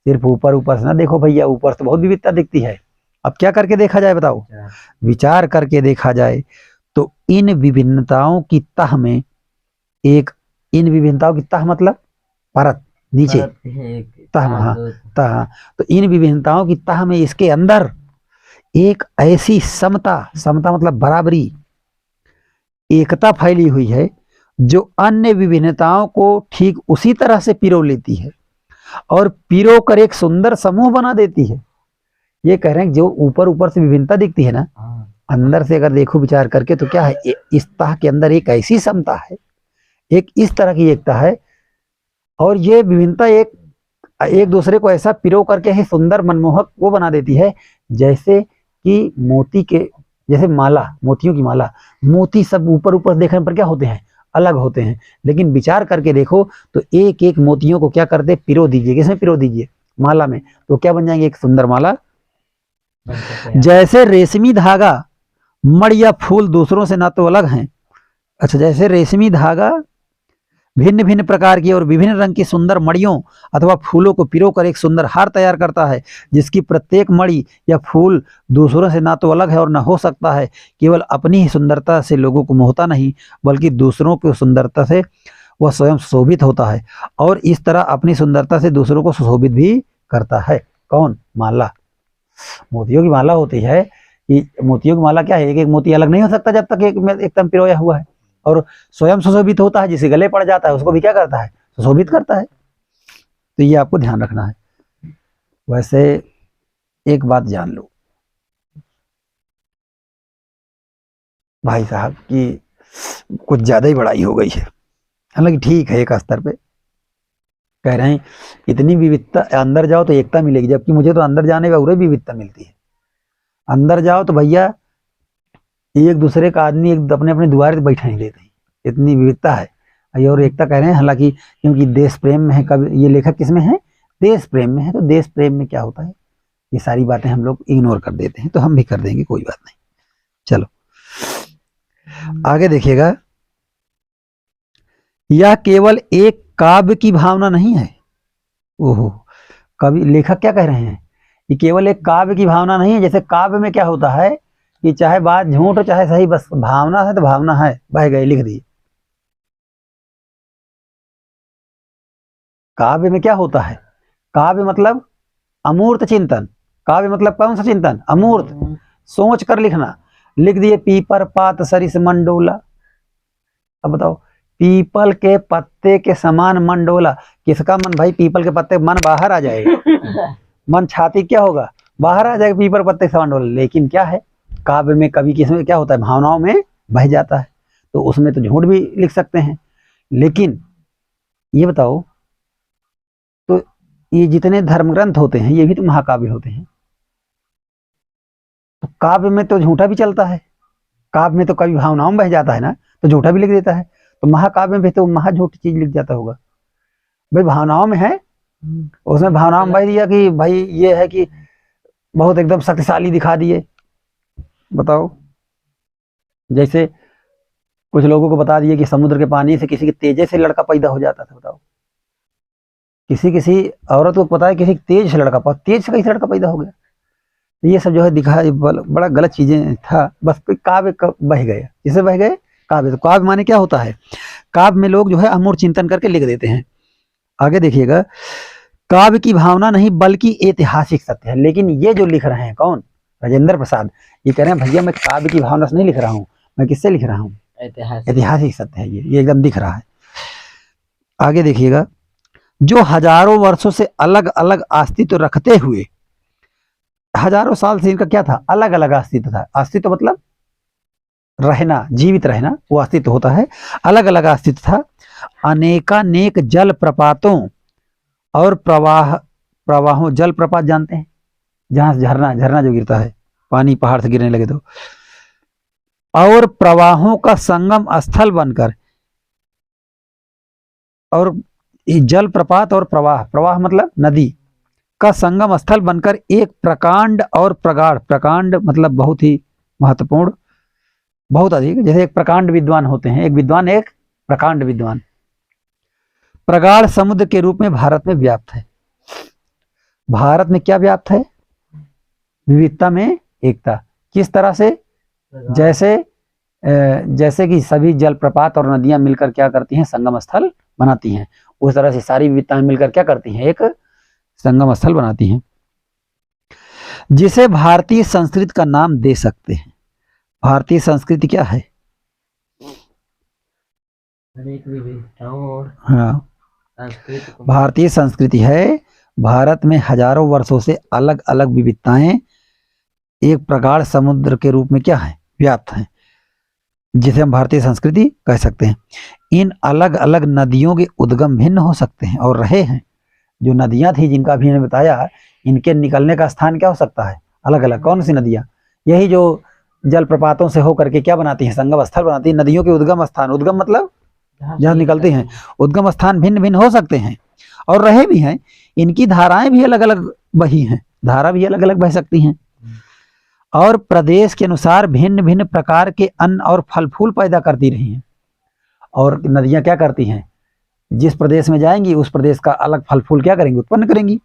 सिर्फ ऊपर ऊपर से ना देखो भैया, ऊपर से बहुत विविधता दिखती है। अब क्या करके देखा जाए बताओ? विचार करके देखा जाए तो इन विभिन्नताओं की तह में एक, इन विभिन्नताओं की तह मतलब परत, नीचे तह, हाँ तह, तो इन विभिन्नताओं की तह में इसके अंदर एक ऐसी समता, समता मतलब बराबरी, एकता फैली हुई है जो अन्य विभिन्नताओं को ठीक उसी तरह से पिरो लेती है और पिरो कर एक सुंदर समूह बना देती है। ये कह रहे हैं जो ऊपर ऊपर से विभिन्नता दिखती है ना, अंदर से अगर देखो विचार करके तो क्या है, इस तह के अंदर एक ऐसी समता है, एक इस तरह की एकता है, और ये विभिन्नता एक दूसरे को ऐसा पिरो करके है सुंदर मनमोहक वो बना देती है, जैसे कि मोती के, जैसे माला, मोतियों की माला, मोती सब ऊपर ऊपर देखने पर क्या होते हैं, अलग होते हैं, लेकिन विचार करके देखो तो एक एक मोतियों को क्या करते, पिरो दीजिए, किसमें पिरो दीजिए, माला में, तो क्या बन जाएंगे, एक सुंदर माला। जैसे रेशमी धागा, मड़ या फूल दूसरों से ना तो अलग हैं, अच्छा जैसे रेशमी धागा भिन्न भिन्न प्रकार की और विभिन्न रंग की सुंदर मड़ियों अथवा फूलों को पिरोकर एक सुंदर हार तैयार करता है, जिसकी प्रत्येक मड़ी या फूल दूसरों से ना तो अलग है और ना हो सकता है, केवल अपनी ही सुंदरता से लोगों को मोहता नहीं बल्कि दूसरों की सुंदरता से वह स्वयं सुशोभित होता है और इस तरह अपनी सुंदरता से दूसरों को सुशोभित भी करता है। कौन? माला, मोतियों की माला होती है। कि मोतियों की माला क्या है, एक एक मोती अलग नहीं हो सकता जब तक एक में एकदम पिरोया हुआ है, और स्वयं सुशोभित होता है, जिसे गले पड़ जाता है उसको भी क्या करता है, सुशोभित करता है। तो ये आपको ध्यान रखना है। वैसे एक बात जान लो भाई साहब कि कुछ ज्यादा ही बड़ाई हो गई है, हालांकि ठीक है एक स्तर पे कह रहे हैं, इतनी विविधता, अंदर जाओ तो एकता मिलेगी, जबकि मुझे तो अंदर जाने का उरे विविधता मिलती है। अंदर जाओ तो भैया एक दूसरे का आदमी एक अपने अपने द्वार बैठा नहीं देते, इतनी विविधता है। और एकता कह रहे हैं, हालांकि क्योंकि देश प्रेम में है, कभी ये लेखक किसमें है, देश प्रेम में है, तो देश प्रेम में क्या होता है, ये सारी बातें हम लोग इग्नोर कर देते हैं, तो हम भी कर देंगे, कोई बात नहीं। चलो आगे देखिएगा, यह केवल एक काव्य की भावना नहीं है। ओहो, कवि लेखक क्या कह रहे हैं, ये केवल एक काव्य की भावना नहीं है। जैसे काव्य में क्या होता है कि चाहे बात झूठ हो चाहे सही, बस भावना है तो भावना है, बह गए, लिख दिए। काव्य में क्या होता है, काव्य मतलब अमूर्त चिंतन, काव्य मतलब कौन सा चिंतन, अमूर्त, सोच कर लिखना, लिख दिए पीपर पात सरिस मंडोला। अब बताओ, पीपल के पत्ते के समान मन डोला, किसका मन भाई, पीपल के पत्ते, मन बाहर आ जाएगा, मन छाती क्या होगा, बाहर आ जाएगा, पीपल पत्ते के समान डोला। लेकिन क्या है, काव्य में कवि किसमें क्या होता है, भावनाओं में बह जाता है, तो उसमें तो झूठ भी लिख सकते हैं। लेकिन ये बताओ, तो ये जितने धर्म ग्रंथ होते हैं ये भी तो महाकाव्य होते हैं, तो काव्य में तो झूठा भी चलता है, काव्य में तो कवि भावनाओं में बह जाता है ना, तो झूठा भी लिख देता है, तो महाकाव्य में भी तो महाझूठ चीज लिख जाता होगा। भाई भावनाओं में है उसमें भावनाओं में बह दिया कि भाई ये है कि बहुत एकदम शक्तिशाली दिखा दिए। बताओ, जैसे कुछ लोगों को बता दिए कि समुद्र के पानी से किसी के तेजे से लड़का पैदा हो जाता था। बताओ, किसी किसी औरत को पता है किसी तेज से लड़का, तेज से कैसे लड़का पैदा हो गया। तो ये सब जो है दिखा, बड़ा गलत चीजें था। बस कोई काव्य बह गए, जिसे बह गए काव्य। तो काव्य माने क्या होता है? काव्य में लोग जो है अमूर्त चिंतन करके लिख देते हैं। आगे देखिएगा, काव्य की भावना नहीं बल्कि ऐतिहासिक सत्य है। लेकिन ये जो लिख रहे हैं कौन? राजेंद्र प्रसाद। ये कह रहे हैं भैया मैं काव्य की भावना से नहीं लिख रहा हूँ, मैं किससे लिख रहा हूँ? ऐतिहासिक सत्य है ये एकदम दिख रहा है। आगे देखिएगा, जो हजारों वर्षों से अलग अलग अस्तित्व रखते हुए, हजारों साल से इनका क्या था? अलग अलग अस्तित्व था। अस्तित्व मतलब रहना, जीवित रहना, वो अस्तित्व होता है। अलग अलग अस्तित्व था। अनेकानेक जल प्रपातों और प्रवाहों, जल प्रपात जानते हैं, जहां से झरना जो गिरता है, पानी पहाड़ से गिरने लगे तो, और प्रवाहों का संगम स्थल बनकर, और जल प्रपात और प्रवाह मतलब नदी का संगम स्थल बनकर एक प्रकांड और प्रगाढ़, प्रकांड मतलब बहुत ही महत्वपूर्ण, बहुत अधिक, जैसे एक प्रकांड विद्वान होते हैं, एक विद्वान एक प्रकांड विद्वान, प्रगाढ़ समुद्र के रूप में भारत में व्याप्त है। भारत में क्या व्याप्त है? विविधता में एकता। किस तरह से? जैसे कि सभी जलप्रपात और नदियां मिलकर क्या करती हैं? संगम स्थल बनाती हैं। उस तरह से सारी विविधताएं मिलकर क्या करती हैं? एक संगम स्थल बनाती हैं, जिसे भारतीय संस्कृति का नाम दे सकते हैं। भारतीय संस्कृति क्या है? हाँ, भारतीय संस्कृति है, भारत में हजारों वर्षों से अलग अलग विविधताएं एक प्रगाढ़ समुद्र के रूप में क्या है? व्याप्त हैं, जिसे हम भारतीय संस्कृति कह सकते हैं। इन अलग अलग नदियों के उद्गम भिन्न हो सकते हैं और रहे हैं। जो नदियां थी जिनका अभी मैंने बताया, इनके निकलने का स्थान क्या हो सकता है? अलग अलग। कौन सी नदियां? यही जो जलप्रपातों से होकर के क्या बनाती हैं? संगम स्थल बनाती हैं। नदियों के उद्गम स्थान, उद्गम मतलब जहां निकलते हैं, उद्गम स्थान भिन्न भिन्न हो सकते हैं और रहे भी हैं। इनकी धाराएं भी अलग अलग बही हैं, धारा भी अलग अलग बह सकती हैं, और प्रदेश के अनुसार भिन्न भिन्न प्रकार के अन्न और फल फूल पैदा करती रही हैं। और नदियां क्या करती हैं? जिस प्रदेश में जाएंगी उस प्रदेश का अलग फल फूल क्या करेंगी? उत्पन्न करेंगी।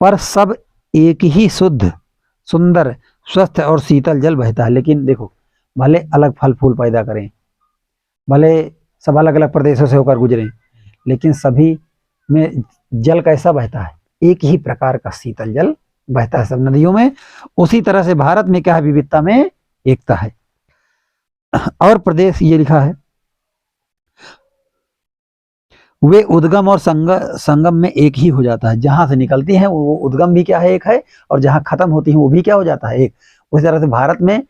पर सब एक ही शुद्ध, सुंदर, स्वस्थ और शीतल जल बहता है। लेकिन देखो, भले अलग फल फूल पैदा करें, भले सब अलग अलग प्रदेशों से होकर गुजरें, लेकिन सभी में जल कैसा बहता है? एक ही प्रकार का शीतल जल बहता है सब नदियों में। उसी तरह से भारत में क्या है? विविधता में एकता है। और प्रदेश ये लिखा है, वे उद्गम और संगम में एक ही हो जाता है। जहां से निकलती हैं वो उद्गम भी क्या है? एक है, और जहां खत्म होती हैं वो भी क्या हो जाता है? एक। उसी तरह से भारत में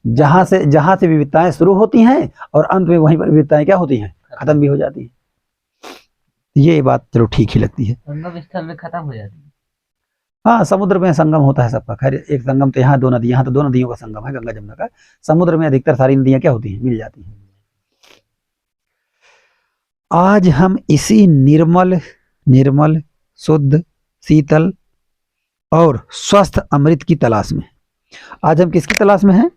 जहां से विविधताएं शुरू होती हैं और अंत में वहीं पर विविधताएं क्या होती हैं? खत्म भी हो जाती है। ये बात चलो ठीक ही लगती है। संगम स्थल में खत्म हो जाती है। हाँ, समुद्र में संगम होता है सबका। खैर, एक संगम तो यहाँ दो नदी, यहाँ तो दो नदियों का संगम है, गंगा जमुना का। समुद्र में अधिकतर सारी नदियां क्या होती हैं? मिल जाती हैं। आज हम इसी निर्मल शुद्ध शीतल और स्वस्थ अमृत की तलाश में। आज हम किसकी तलाश में हैं?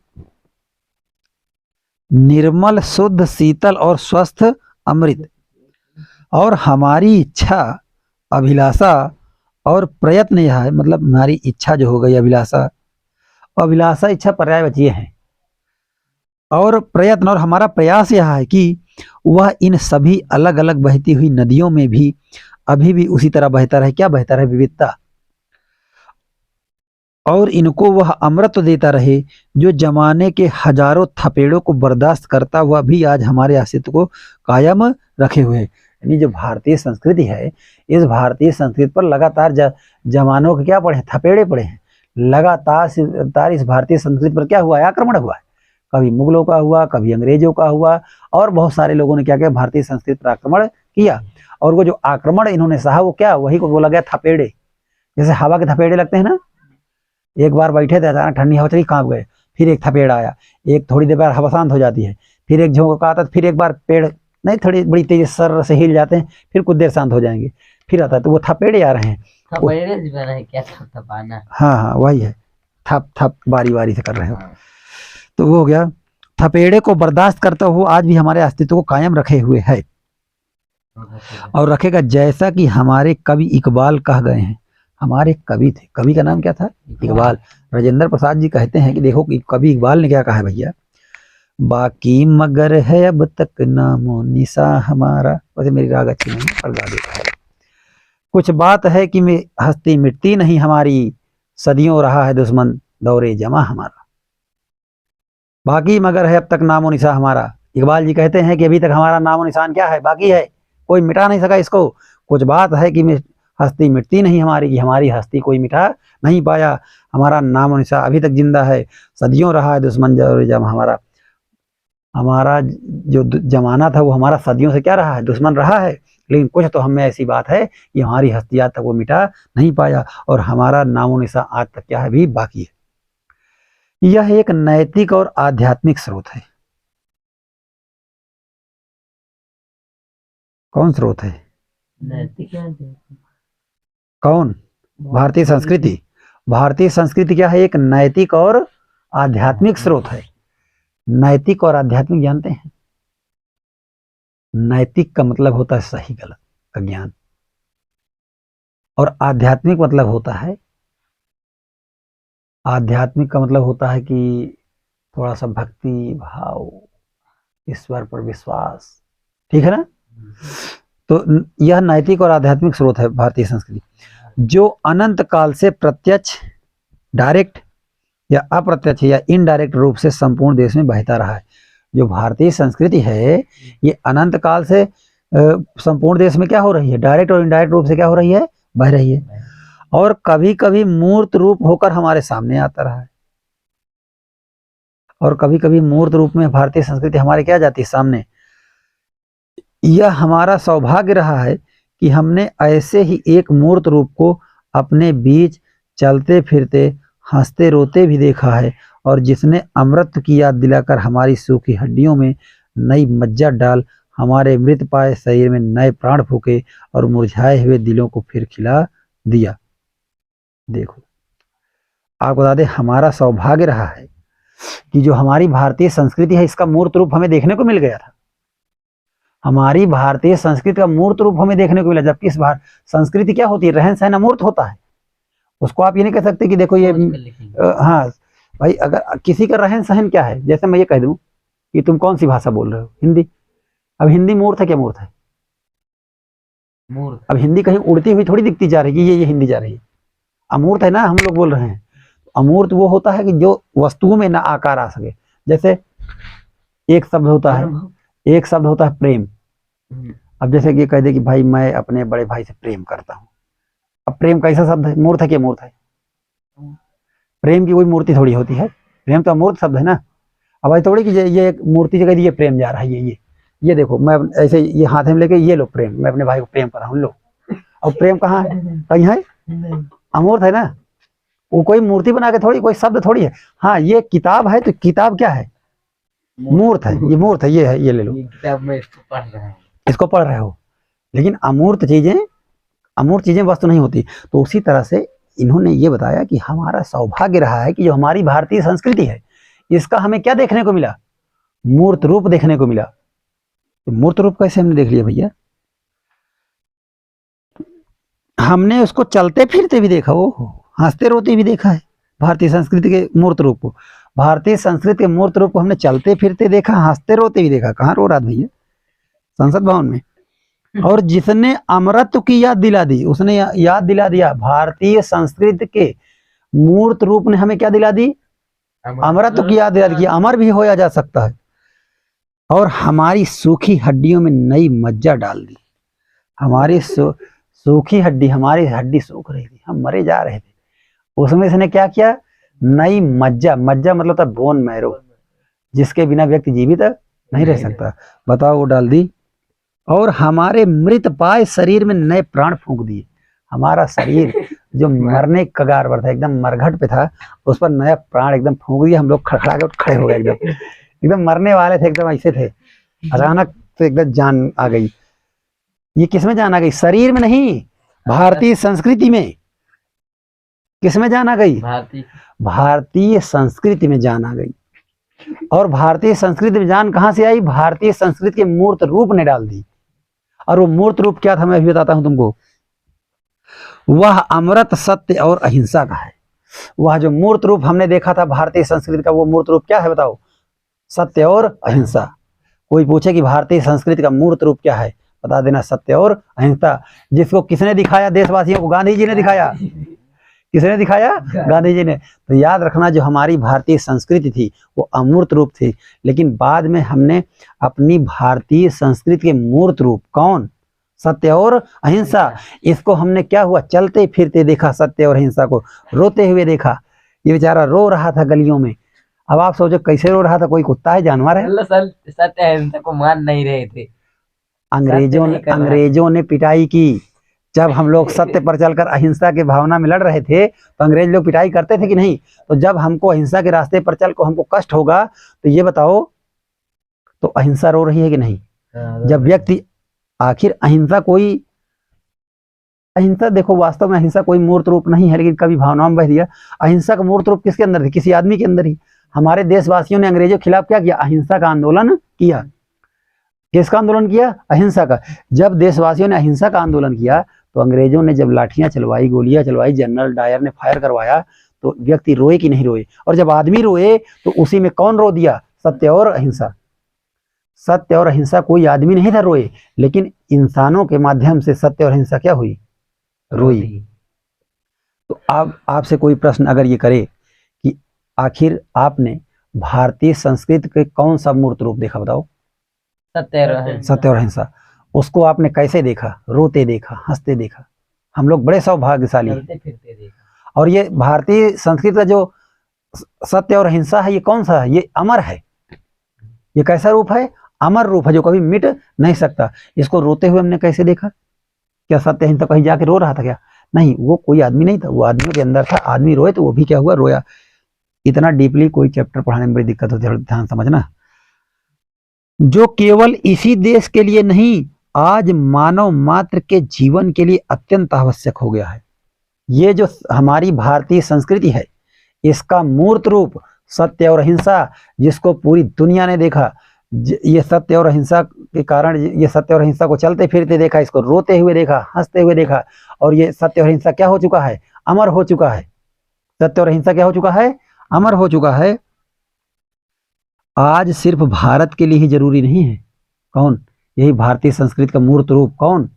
निर्मल शुद्ध शीतल और स्वस्थ अमृत। और हमारी इच्छा, अभिलाषा और प्रयत्न यह है, मतलब हमारी इच्छा जो हो गई, अभिलाषा इच्छा पर्यायवाची है, और प्रयत्न और हमारा प्रयास यह है कि वह इन सभी अलग अलग बहती हुई नदियों में भी अभी भी उसी तरह बहता रहे। क्या बहता रहे? विविधता। और इनको वह अमृत देता रहे जो जमाने के हजारों थपेड़ों को बर्दाश्त करता हुआ भी आज हमारे अस्तित्व को कायम रखे हुए। यानी जो भारतीय संस्कृति है, इस भारतीय संस्कृति पर लगातार जमानों के क्या पड़े? थपेड़े पड़े हैं। लगातार इस भारतीय संस्कृति पर क्या हुआ है? आक्रमण हुआ है। कभी मुगलों का हुआ, कभी अंग्रेजों का हुआ, और बहुत सारे लोगों ने क्या किया? भारतीय संस्कृति पर आक्रमण किया। और वो जो आक्रमण इन्होंने सहा, वो क्या? वही को बोला गया थपेड़े। जैसे हवा के थपेड़े लगते हैं ना, एक बार बैठे थे, अचानक ठंडी हवा चली, कांप गए, फिर एक थपेड़ आया, एक थोड़ी देर बाद हवा शांत हो जाती है, फिर एक झोंका आता, फिर एक बार पेड़ नहीं थोड़ी बड़ी तेजी सर से हिल जाते हैं, फिर कुछ देर शांत हो जाएंगे, फिर आता है, तो वो थपेड़े आ रहे हैं। थपेड़े से बना है क्या? थपाना। हाँ हाँ वही है, थप थप बारी बारी से कर रहे हो। हाँ। तो वो हो गया, थपेड़े को बर्दाश्त करता हुआ आज भी हमारे अस्तित्व को कायम रखे हुए है और रखेगा, जैसा कि हमारे कवि इकबाल कह गए हैं। हमारे कवि थे, कवि का नाम क्या था? इकबाल। राजेंद्र प्रसाद जी कहते हैं कि देखो कि कवि इकबाल ने क्या कहा है भैया, बाकी मगर है अब तक नामो निशा हमारा। वैसे मेरी राग अच्छी नहीं है पर गा देता है। कुछ बात है कि हस्ती मिटती नहीं हमारी, सदियों रहा है दुश्मन दौरे जमा हमारा। बाकी मगर है अब तक नामो निशा हमारा। इकबाल जी कहते हैं कि अभी तक हमारा नामो निशान क्या है? बाकी है, कोई मिटा नहीं सका इसको। कुछ बात है कि हस्ती मिटती नहीं हमारी, कि हमारी हस्ती कोई मिटा नहीं पाया, हमारा नामो निशा अभी तक जिंदा है, सदियों रहा है दुश्मन दौरे जमा हमारा। हमारा जो जमाना था वो हमारा सदियों से क्या रहा है? दुश्मन रहा है, लेकिन कुछ तो हमें ऐसी बात है कि हमारी हस्ती आज तक वो मिटा नहीं पाया और हमारा नामो निशा आज तक क्या है? भी बाकी है। यह एक नैतिक और आध्यात्मिक स्रोत है। कौन स्रोत है? नैतिक है। कौन? भारतीय संस्कृति। भारतीय संस्कृति क्या है? एक नैतिक और आध्यात्मिक स्रोत है। नैतिक और आध्यात्मिक जानते हैं? नैतिक का मतलब होता है सही गलत का ज्ञान, और आध्यात्मिक मतलब होता है, आध्यात्मिक का मतलब होता है कि थोड़ा सा भक्ति भाव, ईश्वर पर विश्वास, ठीक है ना? तो यह नैतिक और आध्यात्मिक स्रोत है भारतीय संस्कृति, जो अनंत काल से प्रत्यक्ष, डायरेक्ट या अप्रत्यक्ष या इनडायरेक्ट रूप से संपूर्ण देश में बहता रहा है। जो भारतीय संस्कृति है ये अनंत काल से संपूर्ण देश में क्या हो रही है? डायरेक्ट और इनडायरेक्ट रूप से क्या हो रही है? बह रही है, और कभी कभी मूर्त रूप होकर हमारे सामने आता रहा है, और कभी कभी मूर्त रूप में भारतीय संस्कृति हमारे क्या जाती है? सामने। यह हमारा सौभाग्य रहा है कि हमने ऐसे ही एक मूर्त रूप को अपने बीच चलते फिरते हंसते रोते भी देखा है, और जिसने अमृत की याद दिलाकर हमारी सूखी हड्डियों में नई मज्जा डाल हमारे मृत पाए शरीर में नए प्राण फूके और मुरझाए हुए दिलों को फिर खिला दिया। देखो, आपको बता दें, हमारा सौभाग्य रहा है कि जो हमारी भारतीय संस्कृति है इसका मूर्त रूप हमें देखने को मिल गया था। हमारी भारतीय संस्कृति का मूर्त रूप हमें देखने को मिला, जबकि इस बार संस्कृति क्या होती है? रहन सहन अमूर्त होता है। उसको आप ये नहीं कह सकते कि देखो ये हाँ भाई, अगर किसी का रहन सहन क्या है, जैसे मैं ये कह दूं कि तुम कौन सी भाषा बोल रहे हो? हिंदी। अब हिंदी मूर्त है क्या? मूर्त है। मूर्त। अब हिंदी कहीं उड़ती हुई थोड़ी दिखती जा रही है, ये हिंदी जा रही है, अमूर्त है ना, हम लोग बोल रहे हैं। अमूर्त वो होता है कि जो वस्तुओं में ना आकार आ सके। जैसे एक शब्द होता है, एक शब्द होता है प्रेम। अब जैसे ये कह दे कि भाई मैं अपने बड़े भाई से प्रेम करता हूँ, अब प्रेम कैसा शब्द है? मूर्त है क्या? मूर्त है। प्रेम की कोई मूर्ति थोड़ी होती है, प्रेम तो अमूर्त शब्द है ना। अब ऐसे थोड़ी कि ये एक मूर्ति से कह दी ये प्रेम जा रहा है, ये देखो, मैं ऐसे ये हाथ में लेके ये लो प्रेम, मैं अपने भाई को प्रेम कर रहा हूँ, लो। अब प्रेम कहाँ है? कहीं है? अमूर्त है ना, वो कोई मूर्ति बना के थोड़ी, कोई शब्द थोड़ी है। हाँ, ये किताब है तो किताब क्या है? मूर्त है, ये मूर्त है, ये है, ये ले लो। किताब में इसको पढ़ रहे हैं, इसको पढ़ रहे हो, लेकिन अमूर्त चीजें वस्तु नहीं होती। तो उसी तरह से इन्होंने ये बताया कि हमारा सौभाग्य रहा है कि जो हमारी भारतीय संस्कृति है इसका हमें क्या देखने को मिला? मूर्त रूप देखने को मिला। तो मूर्त रूप कैसे हमने देख लिया भैया? हमने उसको चलते फिरते भी देखा, वो हंसते रोते भी देखा है भारतीय संस्कृति के मूर्त रूप को। भारतीय संस्कृति के मूर्त रूप को हमने चलते फिरते देखा, हंसते रोते भी देखा। कहाँ रो रहा भैया? संसद भवन में। और जिसने अमृत की याद दिला दी, उसने याद दिला दिया भारतीय संस्कृति के मूर्त रूप ने हमें क्या दिला दी? अमृत की याद दिला दी कि अमर भी होया जा सकता है, और हमारी सूखी हड्डियों में नई मज्जा डाल दी। हमारी सूखी हड्डी, हमारी हड्डी सूख रही थी, हम मरे जा रहे थे, उसमें इसने क्या किया? नई मज्जा। मज्जा मतलब था बोन मैरो, जिसके बिना व्यक्ति जीवित नहीं रह सकता। बताओ, वो डाल दी। और हमारे मृत पाए शरीर में नए प्राण फूंक दिए। हमारा शरीर जो मरने कगार पर था, एकदम मरघट पे था, उस पर नया प्राण एकदम फूंक दिया। हम लोग खड़खड़ा के खड़े हो गए, एकदम मरने वाले थे, एकदम ऐसे थे। अचानक तो एकदम जान आ गई। ये किसमें जान आ गई? शरीर में नहीं, भारतीय संस्कृति में किसमें जान आ गई? भारतीय भारतीय संस्कृति में जान आ गई। और भारतीय संस्कृति में जान कहां से आई? भारतीय संस्कृति के मूर्त रूप ने डाल दी। और वो मूर्त रूप क्या था मैं भी बताता हूं तुमको। वह अमृत, सत्य और अहिंसा का है। वह जो मूर्त रूप हमने देखा था भारतीय संस्कृति का, वो मूर्त रूप क्या है बताओ? सत्य और अहिंसा। कोई पूछे कि भारतीय संस्कृति का मूर्त रूप क्या है, बता देना सत्य और अहिंसा। जिसको किसने दिखाया देशवासियों को? गांधी जी ने दिखाया। किसने दिखाया? गांधी जी ने। तो याद रखना, जो हमारी भारतीय संस्कृति थी वो अमूर्त रूप थी, लेकिन बाद में हमने अपनी भारतीय संस्कृति के मूर्त रूप कौन? सत्य और अहिंसा। इसको हमने क्या हुआ? चलते फिरते देखा सत्य और अहिंसा को, रोते हुए देखा। ये बेचारा रो रहा था गलियों में। अब आप सोचो कैसे रो रहा था? कोई कुत्ता है, जानवर है? सत्य अहिंसा को मान नहीं रहे थे। अंग्रेजों ने पिटाई की। जब हम लोग सत्य पर चलकर अहिंसा के भावना में लड़ रहे थे तो अंग्रेज लोग पिटाई करते थे कि नहीं? तो जब हमको अहिंसा के रास्ते पर चल को हमको कष्ट होगा तो ये बताओ, तो अहिंसा रो रही है कि नहीं? जब व्यक्ति आखिर अहिंसा देखो, वास्तव में अहिंसा कोई मूर्त रूप नहीं है, लेकिन कभी भावनाओं में बह दिया। अहिंसा का मूर्त रूप किसके अंदर थी? किसी आदमी के अंदर ही। हमारे देशवासियों ने अंग्रेजों के खिलाफ क्या किया? अहिंसा का आंदोलन किया। किसका आंदोलन किया? अहिंसा का। जब देशवासियों ने अहिंसा का आंदोलन किया तो अंग्रेजों ने जब लाठियां चलवाई, गोलियां चलवाई, जनरल डायर ने फायर करवाया, तो व्यक्ति रोए कि नहीं रोए? और जब आदमी रोए तो उसी में कौन रो दिया? सत्य और अहिंसा। सत्य और अहिंसा कोई आदमी नहीं था रोए, लेकिन इंसानों के माध्यम से सत्य और अहिंसा क्या हुई? रोई। तो अब आपसे कोई प्रश्न अगर ये करे कि आखिर आपने भारतीय संस्कृति के कौन सा मूर्त रूप देखा, बताओ? सत्य और अहिंसा। उसको आपने कैसे देखा? रोते देखा, हंसते देखा। हम लोग बड़े सौभाग्यशाली हैं। और ये भारतीय संस्कृति का जो सत्य और अहिंसा है, ये कौन सा है? ये अमर है। ये कैसा रूप है? अमर रूप है, जो कभी मिट नहीं सकता। इसको रोते हुए हमने कैसे देखा? क्या सत्य अहिंसा कहीं जाके रो रहा था क्या? नहीं, वो कोई आदमी नहीं था, वो आदमियों के अंदर था। आदमी रोए तो वो भी क्या हुआ? रोया। इतना डीपली कोई चैप्टर पढ़ाने में बड़ी दिक्कत होती है, ध्यान समझना। जो केवल इसी देश के लिए नहीं, आज मानव मात्र के जीवन के लिए अत्यंत आवश्यक हो गया है। ये जो हमारी भारतीय संस्कृति है, इसका मूर्त रूप सत्य और अहिंसा, जिसको पूरी दुनिया ने देखा। ये सत्य और अहिंसा के कारण, ये सत्य और अहिंसा को चलते फिरते देखा, इसको रोते हुए देखा, हंसते हुए देखा। और ये सत्य और अहिंसा क्या हो चुका है? अमर हो चुका है। सत्य और अहिंसा क्या हो चुका है? अमर हो चुका है। आज सिर्फ भारत के लिए ही जरूरी नहीं है। कौन? यही भारतीय संस्कृति का मूर्त रूप कौन?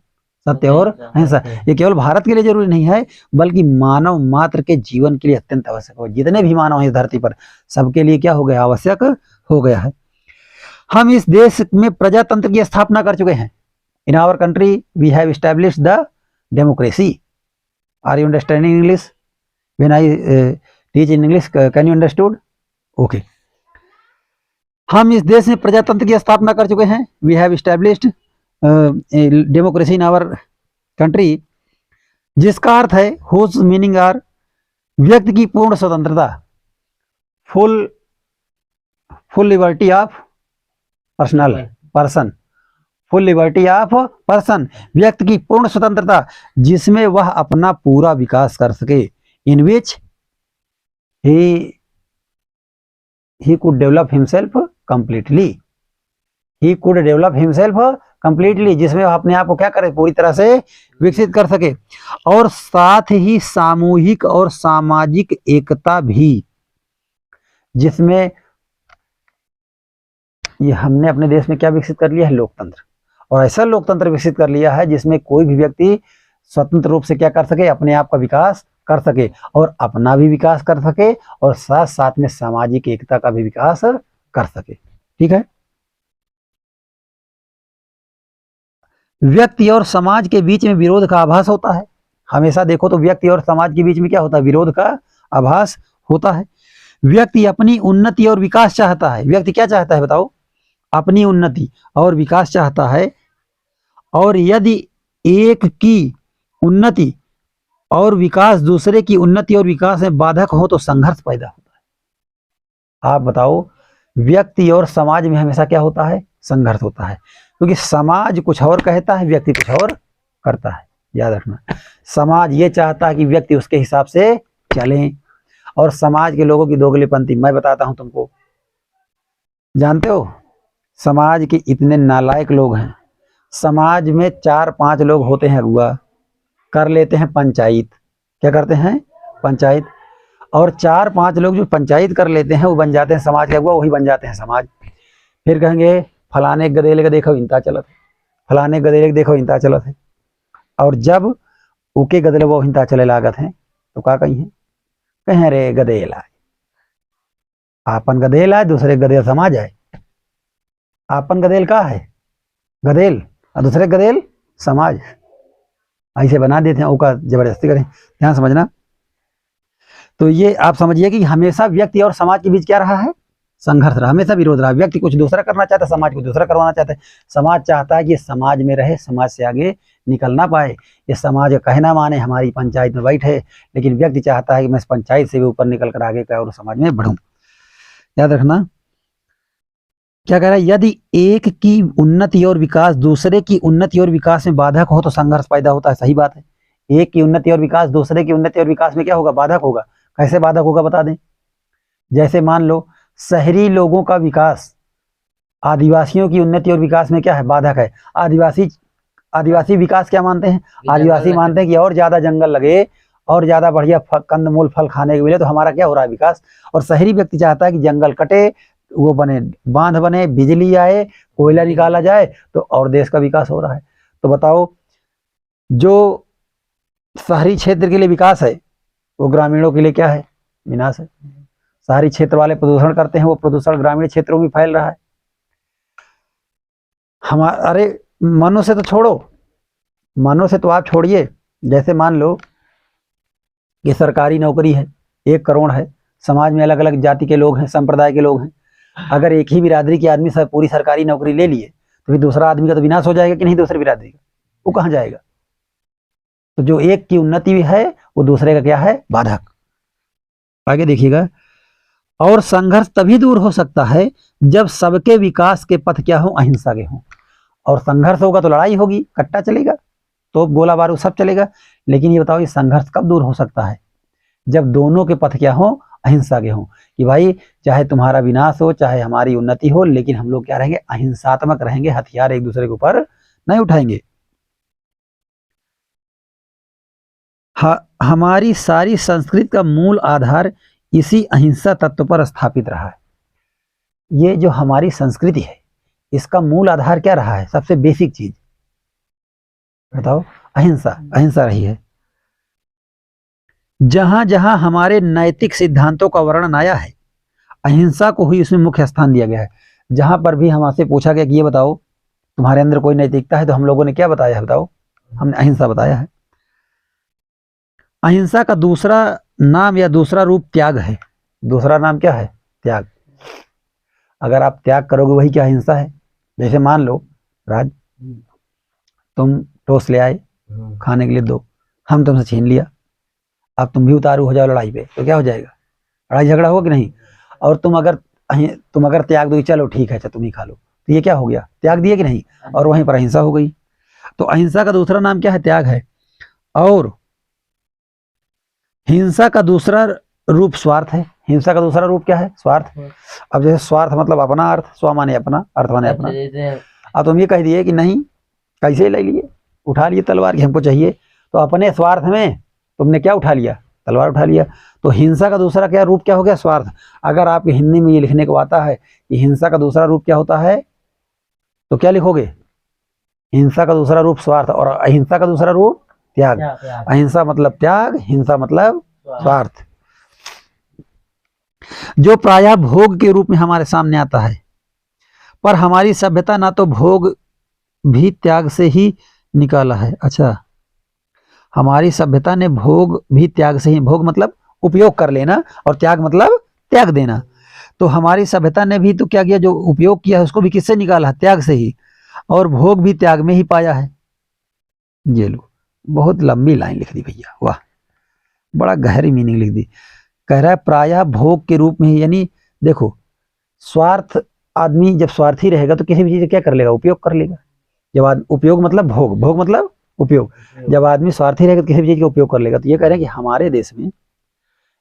सत्य और अहिंसा। ये केवल भारत के लिए जरूरी नहीं है, बल्कि मानव मात्र के जीवन के लिए अत्यंत आवश्यक हो। जितने भी मानव हैं इस धरती पर, सबके लिए क्या हो गया? आवश्यक हो गया है। हम इस देश में प्रजातंत्र की स्थापना कर चुके हैं। In our country we have established the democracy. Are you understanding English? When I teach in English, can you understood? Okay. हम इस देश में प्रजातंत्र की स्थापना कर चुके हैं। We have established democracy in our country, जिसका अर्थ है, हुज मीनिंग आर, व्यक्ति की पूर्ण स्वतंत्रता, full liberty of person, full liberty of person, व्यक्ति की पूर्ण स्वतंत्रता जिसमें वह अपना पूरा विकास कर सके। इन विच he could develop himself completely. He could develop himself completely, जिसमें वह अपने आप को क्या करे? पूरी तरह से विकसित कर सके। और साथ ही सामूहिक और सामाजिक एकता भी, जिसमें ये हमने अपने देश में क्या विकसित कर लिया है? लोकतंत्र। और ऐसा लोकतंत्र विकसित कर लिया है जिसमें कोई भी व्यक्ति स्वतंत्र रूप से क्या कर सके? अपने आप का विकास कर सके, और अपना भी विकास कर सके, और साथ साथ में सामाजिक एकता का भी विकास कर सके। ठीक है। व्यक्ति और समाज के बीच में विरोध का आभास होता है। हमेशा देखो तो व्यक्ति और समाज के बीच में क्या होता है? विरोध का आभास होता है। व्यक्ति अपनी उन्नति और विकास चाहता है। व्यक्ति क्या चाहता है बताओ? अपनी उन्नति और विकास चाहता है। और यदि एक की उन्नति और विकास दूसरे की उन्नति और विकास में बाधक हो तो संघर्ष पैदा होता है। आप बताओ, व्यक्ति और समाज में हमेशा क्या होता है? संघर्ष होता है, क्योंकि समाज कुछ और कहता है, व्यक्ति कुछ और करता है। याद रखना। समाज ये चाहता है कि व्यक्ति उसके हिसाब से चले, और समाज के लोगों की दोगलीपंथी मैं बताता हूं तुमको। जानते हो समाज के इतने नालायक लोग हैं। समाज में 4-5 लोग होते हैं अगुआ, कर लेते हैं पंचायत। क्या करते हैं? पंचायत। और 4-5 लोग जो पंचायत कर लेते हैं वो बन जाते हैं समाज के अगुआ, वही बन जाते हैं समाज। फिर कहेंगे फलाने गधेले का देखो हिंता चलत है, फलाने गधेले का देखो हिंता चलत है। और जब उके गधेले वो हिंता चले लागत हैं तो का कही है? कहें रे गधेला, आपन गधेल है, दूसरे गधेल समाज है। आपन गधेल का है? गधेल, और दूसरे गधेल समाज। ऐसे बना देते हैं, ओका जबरदस्ती करें। ध्यान समझना। तो ये आप समझिए कि हमेशा व्यक्ति और समाज के बीच क्या रहा है? संघर्ष रहा, हमेशा विरोध रहा। व्यक्ति कुछ दूसरा करना चाहता है, समाज को दूसरा करवाना चाहता है। समाज चाहता है कि समाज में रहे, समाज से आगे निकल ना पाए, ये समाज का कहना माने, हमारी पंचायत में बैठे। लेकिन व्यक्ति चाहता है कि मैं इस पंचायत से भी ऊपर निकल कर आगे का और समाज में बढ़ूं। याद रखना। क्या कह रहा है? यदि एक की उन्नति और विकास दूसरे की उन्नति और विकास में बाधक हो तो संघर्ष पैदा होता है। सही बात है। एक की उन्नति और विकास दूसरे की उन्नति और विकास में क्या होगा? बाधक होगा। कैसे बाधक होगा बता दें। जैसे मान लो शहरी लोगों का विकास आदिवासियों की उन्नति और विकास में क्या है? बाधक है। आदिवासी विकास क्या मानते हैं? आदिवासी मानते हैं कि और ज्यादा जंगल लगे और ज्यादा बढ़िया कंदमूल फल खाने को मिले तो हमारा क्या हो रहा है? विकास। और शहरी व्यक्ति चाहता है कि जंगल कटे, वो बने, बांध बने, बिजली आए, कोयला निकाला जाए तो और देश का विकास हो रहा है। तो बताओ, जो शहरी क्षेत्र के लिए विकास है वो ग्रामीणों के लिए क्या है? विनाश है। शहरी क्षेत्र वाले प्रदूषण करते हैं, वो प्रदूषण ग्रामीण क्षेत्रों में फैल रहा है। अरे मनुष्य तो छोड़ो, मनुष्य तो आप छोड़िए। जैसे मान लो कि सरकारी नौकरी है, 1 करोड़ है, समाज में अलग अलग जाति के लोग हैं, संप्रदाय के लोग हैं। अगर एक ही बिरादरी के आदमी सब पूरी सरकारी नौकरी ले लिए तो फिर दूसरा आदमी का तो विनाश हो जाएगा कि नहीं? दूसरी बिरादरी का वो कहाँ जाएगा? तो जो एक की उन्नति है वो दूसरे का क्या है? बाधक। आगे देखिएगा। और संघर्ष तभी दूर हो सकता है जब सबके विकास के पथ क्या हो? अहिंसा के हो। और संघर्ष होगा तो लड़ाई होगी, कट्टा चलेगा, तो गोला बारूद सब चलेगा। लेकिन ये बताओ, ये संघर्ष कब दूर हो सकता है? जब दोनों के पथ क्या हो? अहिंसा के हो। कि भाई चाहे तुम्हारा विनाश हो, चाहे हमारी उन्नति हो, लेकिन हम लोग क्या रहेंगे? अहिंसात्मक रहेंगे, हथियार एक दूसरे के ऊपर नहीं उठाएंगे। हमारी सारी संस्कृति का मूल आधार इसी अहिंसा तत्व पर स्थापित रहा है। ये जो हमारी संस्कृति है इसका मूल आधार क्या रहा है? सबसे बेसिक चीज बताओ। अहिंसा। अहिंसा रही है। जहां जहां हमारे नैतिक सिद्धांतों का वर्णन आया है अहिंसा को ही इसमें मुख्य स्थान दिया गया है। जहां पर भी हमसे पूछा गया कि ये बताओ तुम्हारे अंदर कोई नैतिकता है, तो हम लोगों ने क्या बताया है? बताओ। हमने अहिंसा बताया है। अहिंसा का दूसरा नाम या दूसरा रूप त्याग है। दूसरा नाम क्या है? त्याग। अगर आप त्याग करोगे वही क्या? अहिंसा है। जैसे मान लो राज, तुम टोस्ट ले आए खाने के लिए, दो, हम तुमसे छीन लिया, अब तुम भी उतारू हो जाओ लड़ाई पे, तो क्या हो जाएगा? लड़ाई झगड़ा होगा कि नहीं? और तुम अगर त्याग दो, चलो ठीक है, अच्छा तुम ही खा लो, तो ये क्या हो गया? त्याग दिए कि नहीं? और वहीं पर अहिंसा हो गई। तो अहिंसा का दूसरा नाम क्या है? त्याग है। और हिंसा का दूसरा रूप स्वार्थ है। हिंसा का दूसरा रूप क्या है? स्वार्थ। अब जैसे स्वार्थ मतलब अपना अर्थ, स्व माने अपना, अर्थ माने अपना। अब तुम ये कह दिए कि नहीं, कैसे ले लिए, उठा लिए तलवार की हमको चाहिए, तो अपने स्वार्थ में तुमने क्या उठा लिया? तलवार उठा लिया। तो हिंसा का दूसरा क्या रूप क्या हो गया? स्वार्थ। अगर आपके हिंदी में ये लिखने को आता है कि हिंसा का दूसरा रूप क्या होता है, तो क्या लिखोगे? हिंसा का दूसरा रूप स्वार्थ और अहिंसा का दूसरा रूप त्याग। अहिंसा मतलब त्याग, हिंसा मतलब स्वार्थ। जो प्रायः भोग के रूप में हमारे सामने आता है, पर हमारी सभ्यता ना तो भोग भी त्याग से ही निकाला है। अच्छा, हमारी सभ्यता ने भोग भी त्याग से ही, भोग मतलब उपयोग कर लेना और त्याग मतलब त्याग देना। तो हमारी सभ्यता ने भी तो क्या किया? जो उपयोग किया है उसको भी किससे निकाला? त्याग से ही। और भोग भी त्याग में ही पाया है। ये लो, बहुत लंबी लाइन लिख दी भैया, वाह, बड़ा गहरी मीनिंग लिख दी। कह रहा है प्रायः भोग के रूप में ही, यानी देखो स्वार्थ, आदमी जब स्वार्थी रहेगा तो किसी भी चीज क्या कर लेगा? उपयोग कर लेगा। जब उपयोग मतलब भोग, भोग मतलब उपयोग। जब आदमी स्वार्थी रहेगा तो किसी भी चीज का उपयोग कर लेगा। तो ये कह रहे हैं कि हमारे देश में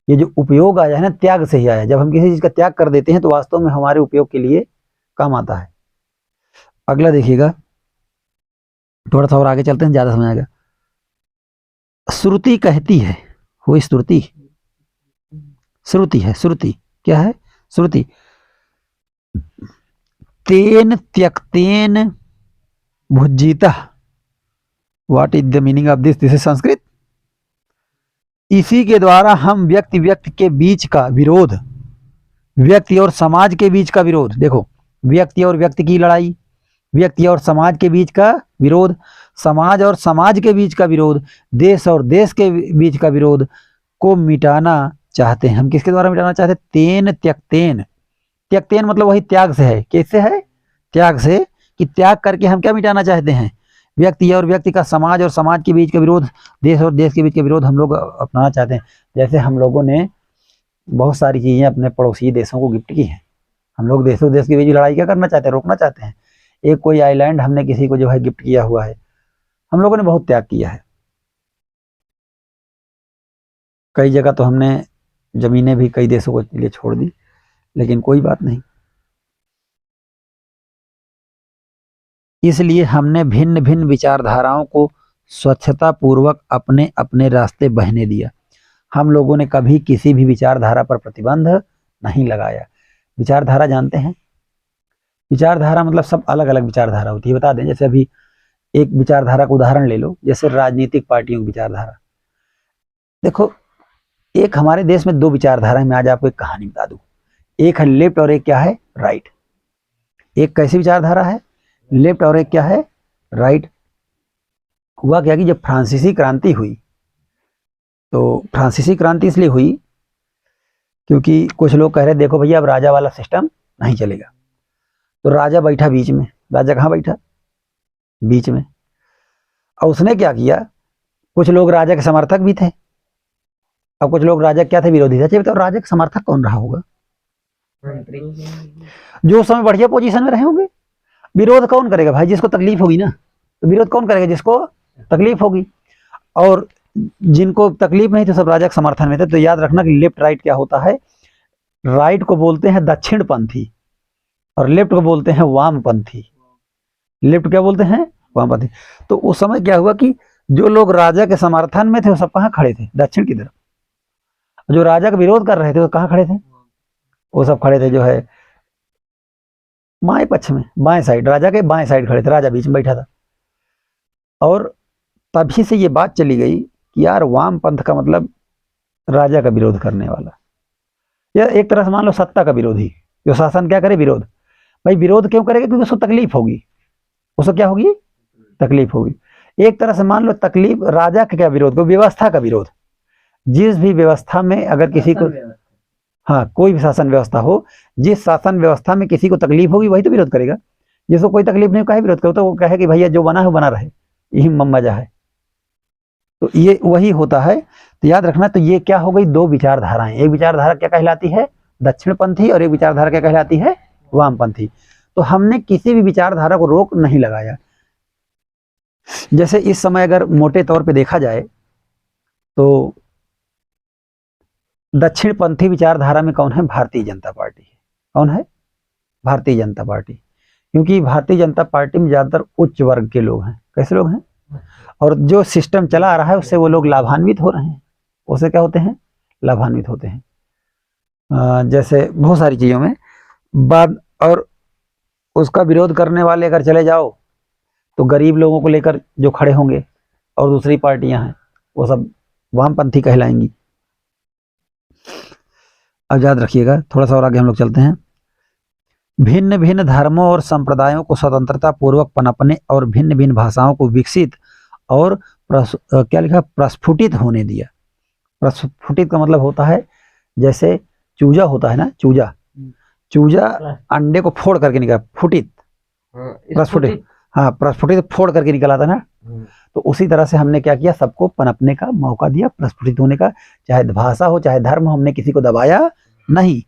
ये जो उपयोग आया है ना, त्याग से ही आया है। जब हम किसी चीज का त्याग कर देते हैं तो वास्तव में हमारे उपयोग के लिए काम आता है। अगला देखिएगा, थोड़ा सा और आगे चलते हैं, ज्यादा समझ आएगा। श्रुति कहती है, वो श्रुति, श्रुति है, श्रुति क्या है? श्रुति, तेन त्यक्तेन भुज्जिता। What is the meaning of this? This is Sanskrit. इसी के द्वारा हम व्यक्ति व्यक्ति के बीच का विरोध, व्यक्ति और समाज के बीच का विरोध, देखो व्यक्ति और व्यक्ति की लड़ाई, व्यक्ति और समाज के बीच का विरोध, समाज और समाज के बीच का विरोध, देश और देश के बीच का विरोध को मिटाना चाहते हैं। हम किसके द्वारा मिटाना चाहते हैं? तेन त्यक्तेन। त्यक्तेन मतलब वही त्याग से है। कैसे है? त्याग से, कि त्याग करके हम क्या मिटाना चाहते हैं? व्यक्ति और व्यक्ति का, समाज और समाज के बीच का विरोध, देश और देश के बीच का विरोध हम लोग अपनाना चाहते हैं। जैसे हम लोगों ने बहुत सारी चीजें अपने पड़ोसी देशों को गिफ्ट की हैं। हम लोग देशों देश के बीच लड़ाई क्या करना चाहते हैं? रोकना चाहते हैं। एक कोई आइलैंड हमने किसी को जो है गिफ्ट किया हुआ है, हम लोगों ने बहुत त्याग किया है। कई जगह तो हमने जमीनें भी कई देशों के लिए छोड़ दी, लेकिन कोई बात नहीं। इसलिए हमने भिन्न भिन्न विचारधाराओं को स्वच्छता पूर्वक अपने अपने रास्ते बहने दिया। हम लोगों ने कभी किसी भी विचारधारा पर प्रतिबंध नहीं लगाया। विचारधारा जानते हैं? विचारधारा मतलब सब अलग अलग विचारधारा होती है। बता दें, जैसे अभी एक विचारधारा का उदाहरण ले लो, जैसे राजनीतिक पार्टियों की विचारधारा। देखो, एक हमारे देश में दो विचारधारा है। मैं आज आपको एक कहानी बता दूं। एक है लेफ्ट और एक क्या है? राइट। एक कैसी विचारधारा है? लेफ्ट और एक क्या है? राइट। हुआ क्या कि जब फ्रांसीसी क्रांति हुई, तो फ्रांसीसी क्रांति इसलिए हुई क्योंकि कुछ लोग कह रहे देखो भैया अब राजा वाला सिस्टम नहीं चलेगा। तो राजा बैठा बीच में। राजा कहाँ बैठा? बीच में। और उसने क्या किया, कुछ लोग राजा के समर्थक भी थे और कुछ लोग राजा क्या थे? विरोधी थे। तो राजा का समर्थक कौन रहा होगा? जो उस समय बढ़िया पोजीशन में रहे होंगे। विरोध कौन करेगा भाई? जिसको तकलीफ होगी ना। तो विरोध कौन करेगा? जिसको तकलीफ होगी। और जिनको तकलीफ नहीं थी सब राजा के समर्थन में थे। तो याद रखना कि लेफ्ट राइट क्या होता है? राइट को बोलते हैं दक्षिणपंथी और लेफ्ट को बोलते हैं वामपंथी। लेफ्ट क्या बोलते हैं? वामपंथी। तो उस समय क्या हुआ कि जो लोग राजा के समर्थन में थे वो सब कहाँ खड़े थे? दक्षिण की तरफ। जो राजा का विरोध कर रहे थे वो कहाँ खड़े थे? वो सब खड़े थे जो है बाएं पक्ष में, बाएं साइड, राजा के बाएं साइड खड़े थे। राजा बीच में बैठा था। और तभी से ये बात चली गई कि यार वाम पंथ का मतलब राजा का विरोध करने वाला, या एक तरह से मान लो सत्ता का विरोधी, जो शासन क्या करे? विरोध। भाई विरोध क्यों करेगा? क्योंकि उसको तकलीफ होगी। उसको क्या होगी? तकलीफ होगी। एक तरह से मान लो तकलीफ, राजा का क्या विरोध? को व्यवस्था का विरोध। जिस भी व्यवस्था में अगर किसी को, हाँ कोई भी शासन व्यवस्था हो, जिस शासन व्यवस्था में किसी को तकलीफ होगी वही तो विरोध करेगा। जिसको कोई तकलीफ नहीं काहे विरोध करो? तो वो कहे कि भैया जो बना है वो बना रहे, यही मजा है। तो ये वही होता है। तो याद रखना, तो ये क्या हो गई? दो विचारधाराएं। एक विचारधारा क्या कहलाती है? दक्षिणपंथी। और एक विचारधारा क्या कहलाती है? वामपंथी। तो हमने किसी भी विचारधारा को रोक नहीं लगाया। जैसे इस समय अगर मोटे तौर पे देखा जाए तो दक्षिणपंथी विचारधारा में कौन है? भारतीय जनता पार्टी है। कौन है? भारतीय जनता पार्टी। क्योंकि भारतीय जनता पार्टी में ज्यादातर उच्च वर्ग के लोग हैं। कैसे लोग हैं? और जो सिस्टम चला आ रहा है उससे वो लोग लाभान्वित हो रहे हैं। उससे क्या होते हैं? लाभान्वित होते हैं। जैसे बहुत सारी चीजों में बाद, और उसका विरोध करने वाले अगर चले जाओ तो गरीब लोगों को लेकर जो खड़े होंगे और दूसरी पार्टियां हैं वो सब वामपंथी कहलाएंगी। अब याद रखिएगा, थोड़ा सा और आगे हम लोग चलते हैं। भिन्न भिन्न धर्मों और संप्रदायों को स्वतंत्रता पूर्वक पनपने और भिन्न भिन्न भाषाओं को विकसित और क्या लिखा? प्रस्फुटित होने दिया। प्रस्फुटित का मतलब होता है जैसे चूजा होता है ना, चूजा, चूजा अंडे को फोड़ करके निकला, फुटित, प्रस्फुटित। हाँ, प्रस्फुटित फोड़ करके निकला था ना। तो उसी तरह से हमने क्या किया? सबको पनपने का मौका दिया, प्रस्फुटित होने का। चाहे भाषा हो चाहे धर्म, हमने किसी को दबाया नहीं।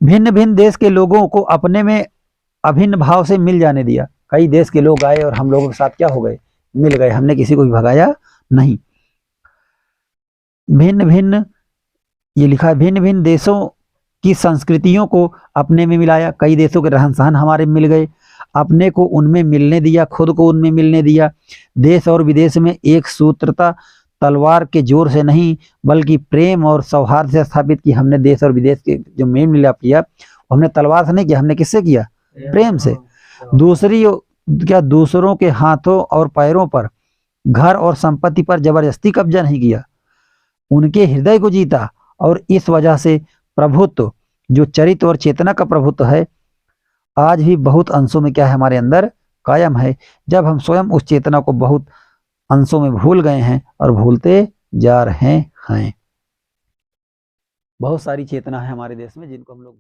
भिन्न भिन्न देश के लोगों को अपने में अभिन्न भाव से मिल जाने दिया। कई देश के लोग आए और हम लोगों के साथ क्या हो गए? मिल गए, हमने किसी को भी भगाया नहीं। भिन्न भिन्न, ये लिखा है, भिन्न भिन्न देशों की संस्कृतियों को अपने में मिलाया। कई देशों के रहन सहन हमारे मिल गए, अपने को उनमें मिलने दिया, खुद को उनमें मिलने दिया। देश और विदेश में एक सूत्रता तलवार के जोर से नहीं बल्कि प्रेम और सौहार्द से स्थापित की। हमने देश और विदेश के जो मेल मिलाप किया वो हमने तलवार से नहीं किया, हमने किससे किया? प्रेम से। दूसरों के हाथों और पैरों पर, घर और संपत्ति पर जबरदस्ती कब्जा नहीं किया, उनके हृदय को जीता। और इस वजह से प्रभुत्व, जो चरित्र और चेतना का प्रभुत्व है, आज भी बहुत अंशों में क्या है, हमारे अंदर कायम है। जब हम स्वयं उस चेतना को बहुत अंशों में भूल गए हैं और भूलते जा रहे हैं। बहुत सारी चेतना है हमारे देश में जिनको हम लोग